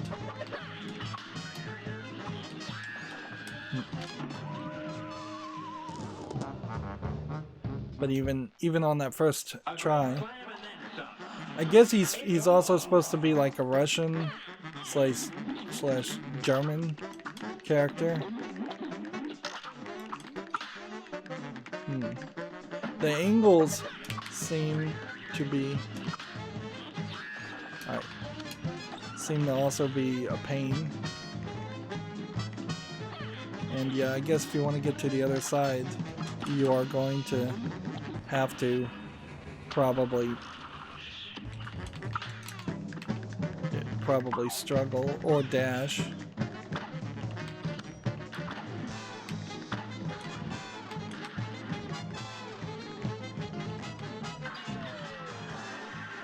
But even on that first try, I guess he's also supposed to be like a Russian slash German character. The angles seem to be seem to also be a pain. And yeah, I guess if you want to get to the other side, you are going to have to probably struggle or dash.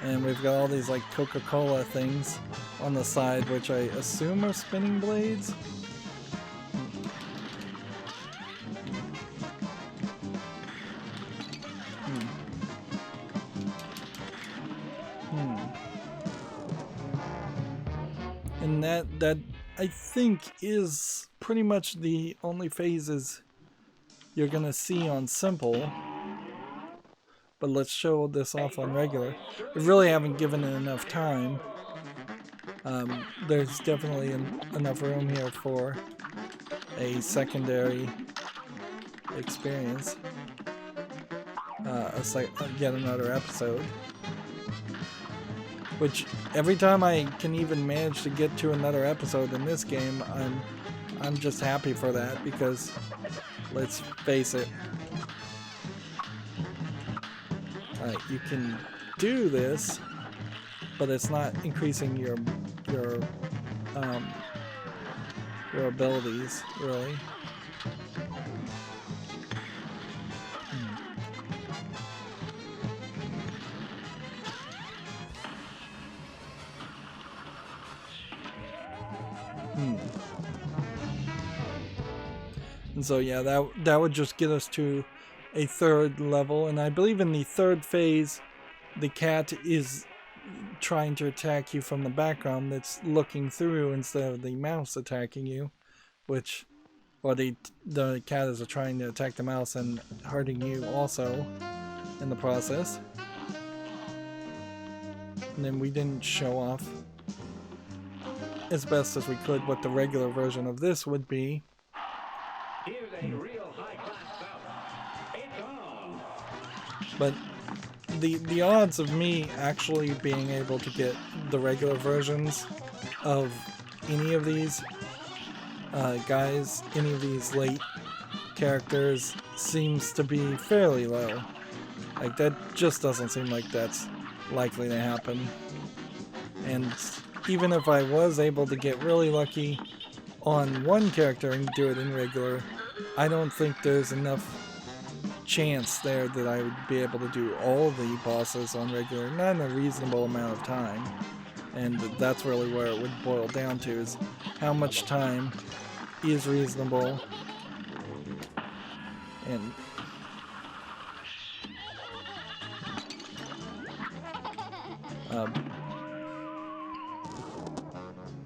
And we've got all these like Coca-Cola things on the side, which I assume are spinning blades. And that I think is pretty much the only phases you're gonna see on simple. But let's show this off on regular. We really haven't given it enough time. There's definitely enough room here for a secondary experience. Yet another episode. Which every time I can even manage to get to another episode in this game, I'm just happy for that, because let's face it, you can do this, but it's not increasing your abilities really. And so yeah, that would just get us to a third level, and I believe in the third phase the cat is trying to attack you from the background that's looking through instead of the mouse attacking you, or the cat is trying to attack the mouse and hurting you also in the process. And then we didn't show off as best as we could what the regular version of this would be. Here's a real high-class bout. It's on. But the odds of me actually being able to get the regular versions of any of these guys, any of these late characters, seems to be fairly low. Like, that just doesn't seem like that's likely to happen. And even if I was able to get really lucky on one character and do it in regular, I don't think there's enough chance there that I would be able to do all the bosses on regular, not in a reasonable amount of time. And that's really where it would boil down to, is how much time is reasonable. And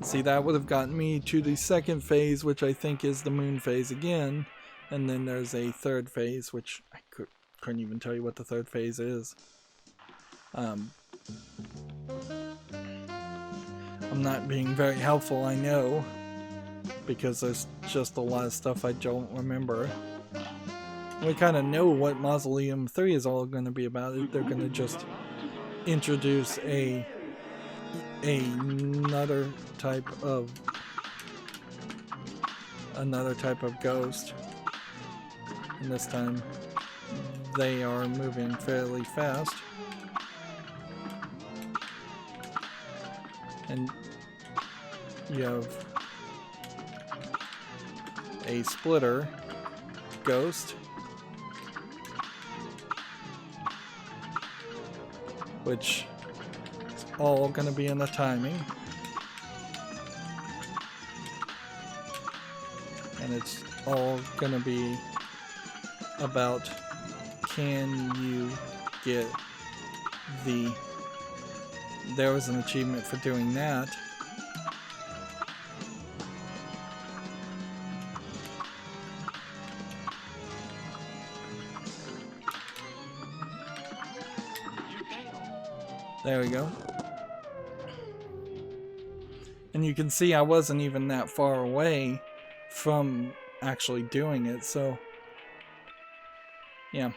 see, that would have gotten me to the second phase, which I think is the moon phase again, and then there's a third phase, which I couldn't even tell you what the third phase is. I'm not being very helpful, I know, because there's just a lot of stuff I don't remember. We kind of know what Mausoleum 3 is all going to be about. They're going to just introduce another type of ghost, and this time they are moving fairly fast, and you have a splitter ghost, which is all going to be in the timing, and it's all going to be about, can you get the, there was an achievement for doing that. There we go. And you can see I wasn't even that far away from actually doing it, so yeah,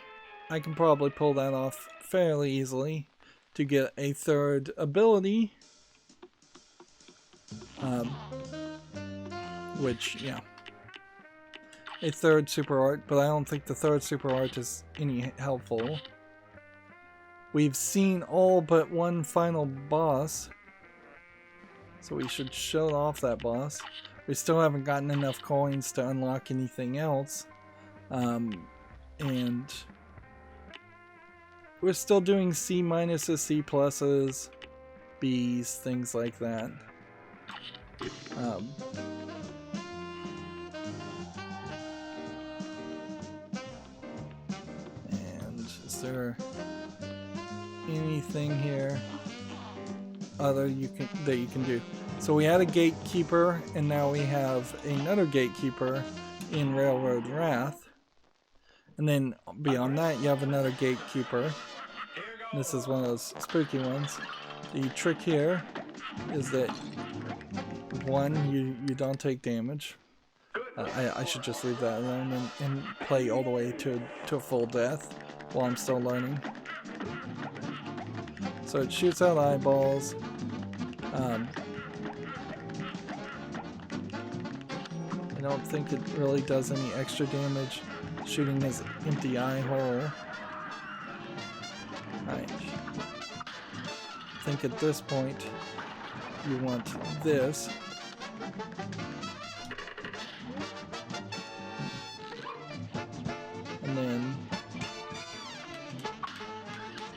I can probably pull that off fairly easily to get a third ability, which, yeah, a third super art, but I don't think the third super art is any helpful. We've seen all but one final boss, so we should show off that boss. We still haven't gotten enough coins to unlock anything else, and we're still doing C minuses, C pluses, Bs, things like that. And is there anything here other that you can do? So we had a gatekeeper, and now we have another gatekeeper in Railroad Wrath, and then beyond that you have another gatekeeper. This is one of those spooky ones. The trick here is that, one, you don't take damage. I should just leave that alone and play all the way to a full death while I'm still learning. So it shoots out eyeballs. I don't think it really does any extra damage shooting his empty eye hole. Right. I think at this point you want this. And then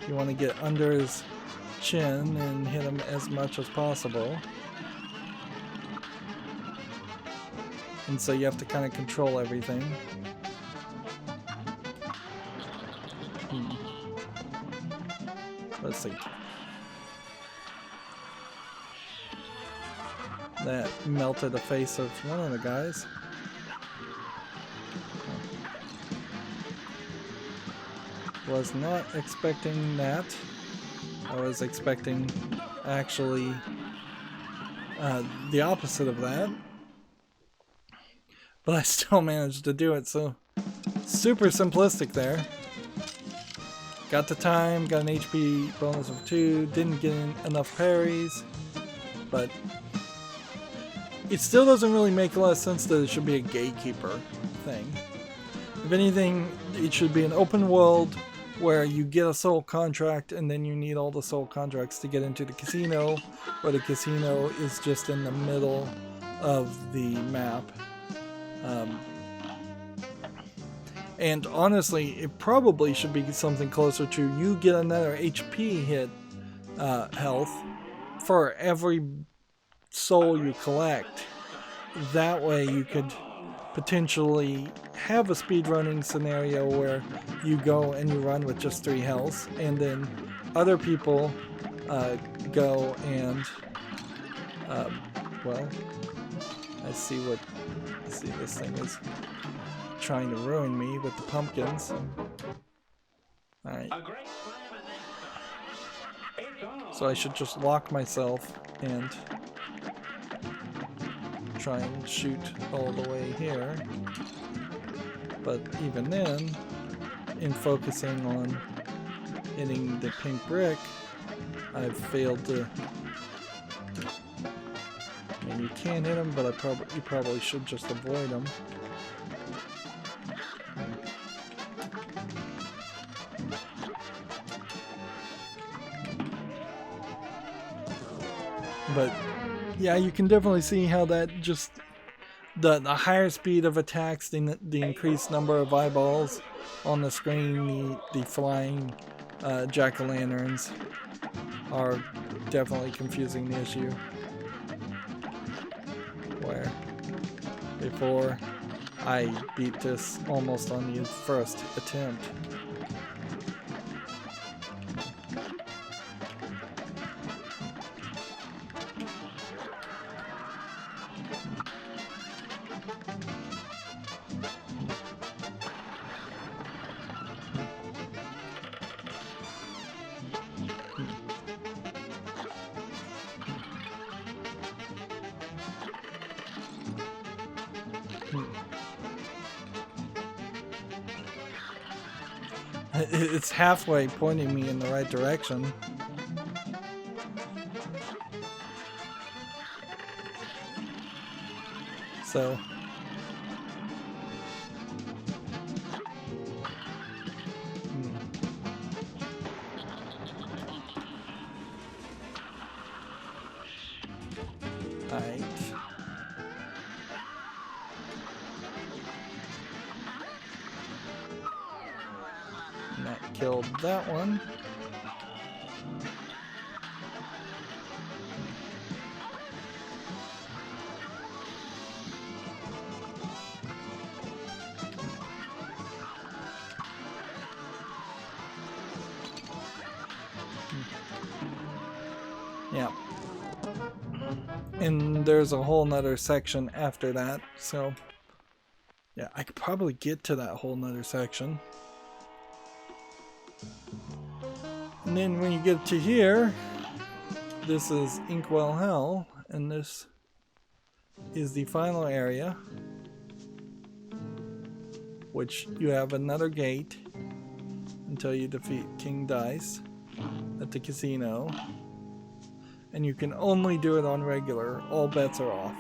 you want to get under his chin and hit him as much as possible. And so you have to kind of control everything. Let's see. That melted the face of one of the guys. Was not expecting that. I was expecting actually the opposite of that. But I still managed to do it, so super simplistic there. Got the time, got an HP bonus of 2, didn't get enough parries, but it still doesn't really make a lot of sense that it should be a gatekeeper thing. If anything, it should be an open world where you get a soul contract and then you need all the soul contracts to get into the casino, where the casino is just in the middle of the map. And honestly, it probably should be something closer to you get another HP hit health for every soul you collect. That way you could potentially have a speedrunning scenario where you go and you run with just 3 health, and then other people go and well, I see this thing is trying to ruin me with the pumpkins. Alright. So I should just lock myself and try and shoot all the way here. But even then, in focusing on hitting the pink brick, I've failed to... I mean, you can hit them, but you probably should just avoid them. But yeah, you can definitely see how that just the higher speed of attacks, the increased number of eyeballs on the screen, the flying jack-o'-lanterns are definitely confusing the issue. Where before I beat this almost on the first attempt. It's halfway pointing me in the right direction. So Alright. And that killed that one. Yeah. And there's a whole nother section after that, so yeah, I could probably get to that whole nother section. And then when you get to here, this is Inkwell Hell, and this is the final area, which you have another gate until you defeat King Dice at the casino. And you can only do it on regular. All bets are off.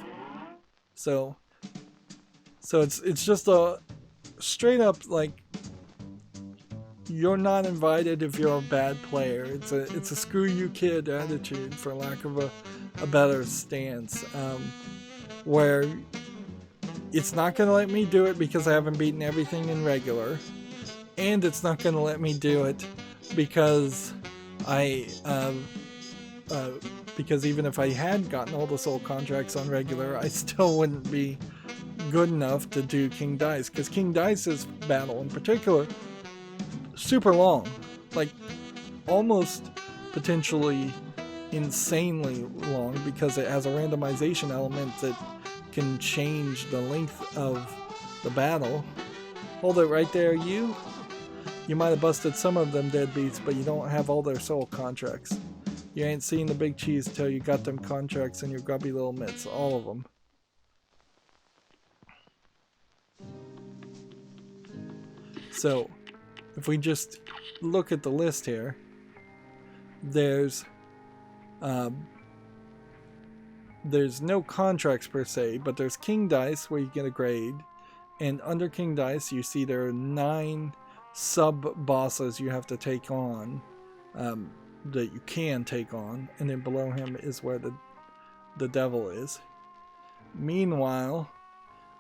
So it's just a straight up, like, you're not invited if you're a bad player. It's a screw you kid attitude, for lack of a better stance. Where it's not gonna let me do it because I haven't beaten everything in regular, and it's not gonna let me do it because because even if I had gotten all the soul contracts on regular, I still wouldn't be good enough to do King Dice, because King Dice's battle in particular, super long, like almost potentially insanely long, because it has a randomization element that can change the length of the battle. Hold it right there, you might have busted some of them deadbeats, but you don't have all their soul contracts. You ain't seen the big cheese till you got them contracts in your grubby little mitts, all of them. So, if we just look at the list here, there's no contracts per se, but there's King Dice where you get a grade, and under King Dice you see there are 9 sub-bosses you have to take on, that you can take on, and then below him is where the devil is. Meanwhile,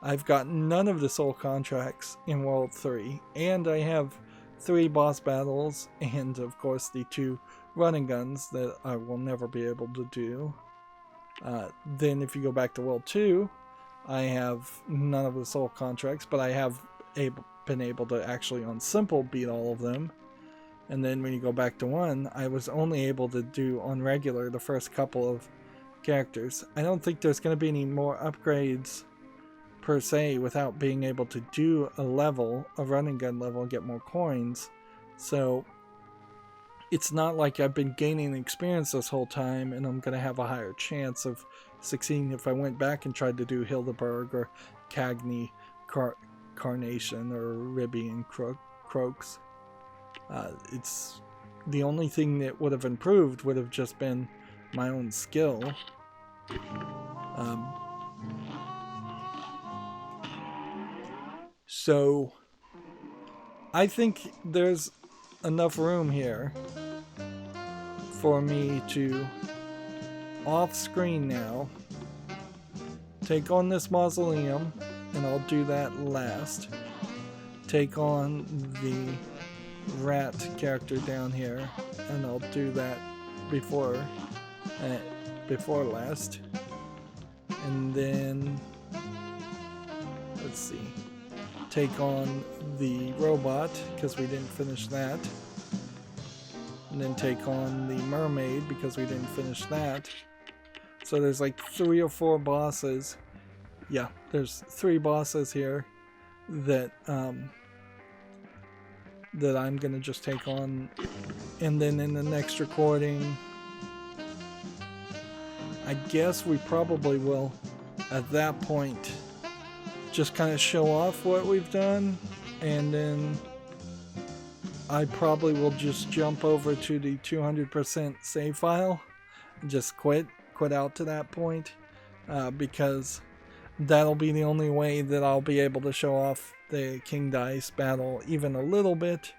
I've got none of the soul contracts in World 3, and I have 3 boss battles, and of course the 2 running guns that I will never be able to do. Then if you go back to World 2, I have none of the soul contracts, but I have been able to actually on simple beat all of them. And then when you go back to 1, I was only able to do on regular the first couple of characters. I don't think there's going to be any more upgrades per se without being able to do a running gun level, and get more coins. So it's not like I've been gaining experience this whole time and I'm going to have a higher chance of succeeding if I went back and tried to do Hildeberg or Cagney, Carnation, or Ribby and Croaks. It's the only thing that would have improved would have just been my own skill. So I think there's enough room here for me to, off screen now, take on this mausoleum, and I'll do that last. Take on the rat character down here, and I'll do that before last. And then, let's see, take on the robot, because we didn't finish that. And then take on the mermaid, because we didn't finish that. So there's like 3 or 4 bosses. Yeah, there's 3 bosses here that that I'm gonna just take on, and then in the next recording, I guess we probably will at that point just kind of show off what we've done, and then I probably will just jump over to the 200% save file and just quit out to that point, because that'll be the only way that I'll be able to show off the King Dice battle even a little bit.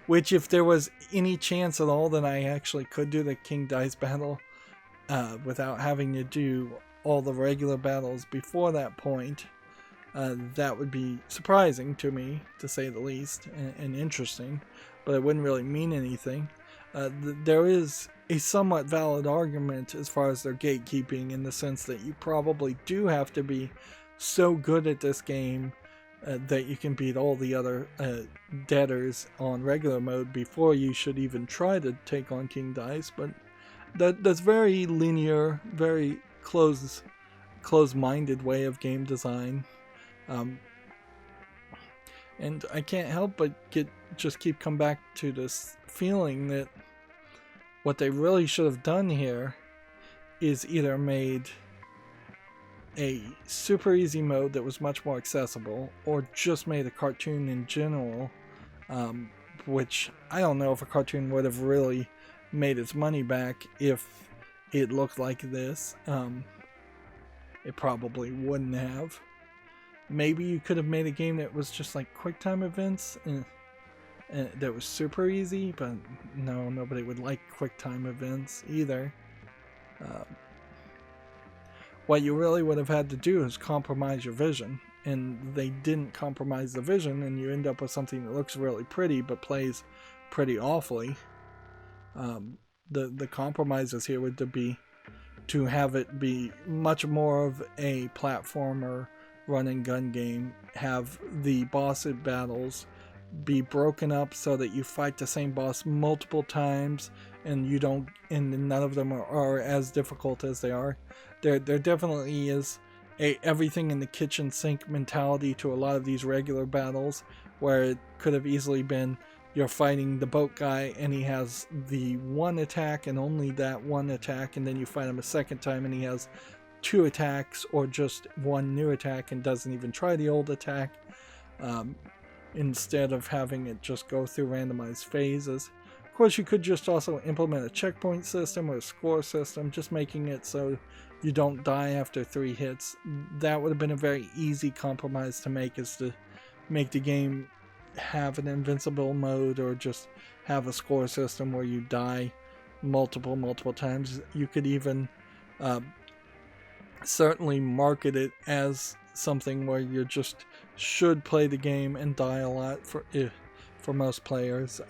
Which, if there was any chance at all that I actually could do the King Dice battle without having to do all the regular battles before that point, that would be surprising to me, to say the least, and interesting, but it wouldn't really mean anything. There is a somewhat valid argument as far as their gatekeeping, in the sense that you probably do have to be so good at this game that you can beat all the other debtors on regular mode before you should even try to take on King Dice, but that's very linear, very close-minded way of game design. And I can't help but just keep coming back to this feeling that what they really should have done here is either made a super easy mode that was much more accessible, or just made a cartoon in general, which I don't know if a cartoon would have really made its money back if it looked like this. It probably wouldn't have. Maybe you could have made a game that was just like QuickTime events and that was super easy, but no, nobody would like QuickTime events either. What you really would have had to do is compromise your vision, and they didn't compromise the vision, and you end up with something that looks really pretty but plays pretty awfully. The compromises here would be to have it be much more of a platformer run and gun game, have the boss battles be broken up so that you fight the same boss multiple times, and none of them are as difficult as they are. There definitely is a everything in the kitchen sink mentality to a lot of these regular battles, where it could have easily been you're fighting the boat guy and he has the one attack and only that one attack, and then you fight him a second time and he has 2 attacks or just 1 new attack and doesn't even try the old attack, instead of having it just go through randomized phases. Of course, you could just also implement a checkpoint system or a score system, just making it so you don't die after 3 hits. That would have been a very easy compromise to make, is to make the game have an invincible mode, or just have a score system where you die multiple times. You could even certainly market it as something where you just should play the game and die a lot for most players.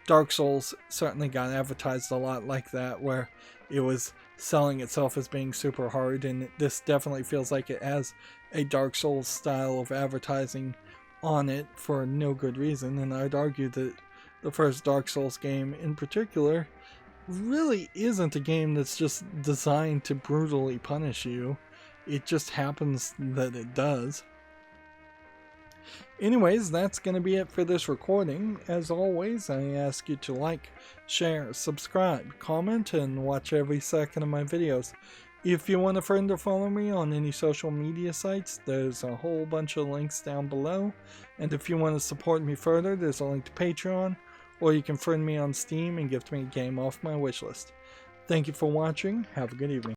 Dark Souls certainly got advertised a lot like that, where it was selling itself as being super hard, and this definitely feels like it has a Dark Souls style of advertising on it for no good reason. And I'd argue that the first Dark Souls game in particular really isn't a game that's just designed to brutally punish you. It just happens that it does. Anyways, that's going to be it for this recording. As always, I ask you to like, share, subscribe, comment, and watch every second of my videos. If you want a friend to follow me on any social media sites, there's a whole bunch of links down below. And if you want to support me further, there's a link to Patreon, or you can friend me on Steam and gift me a game off my wishlist. Thank you for watching. Have a good evening.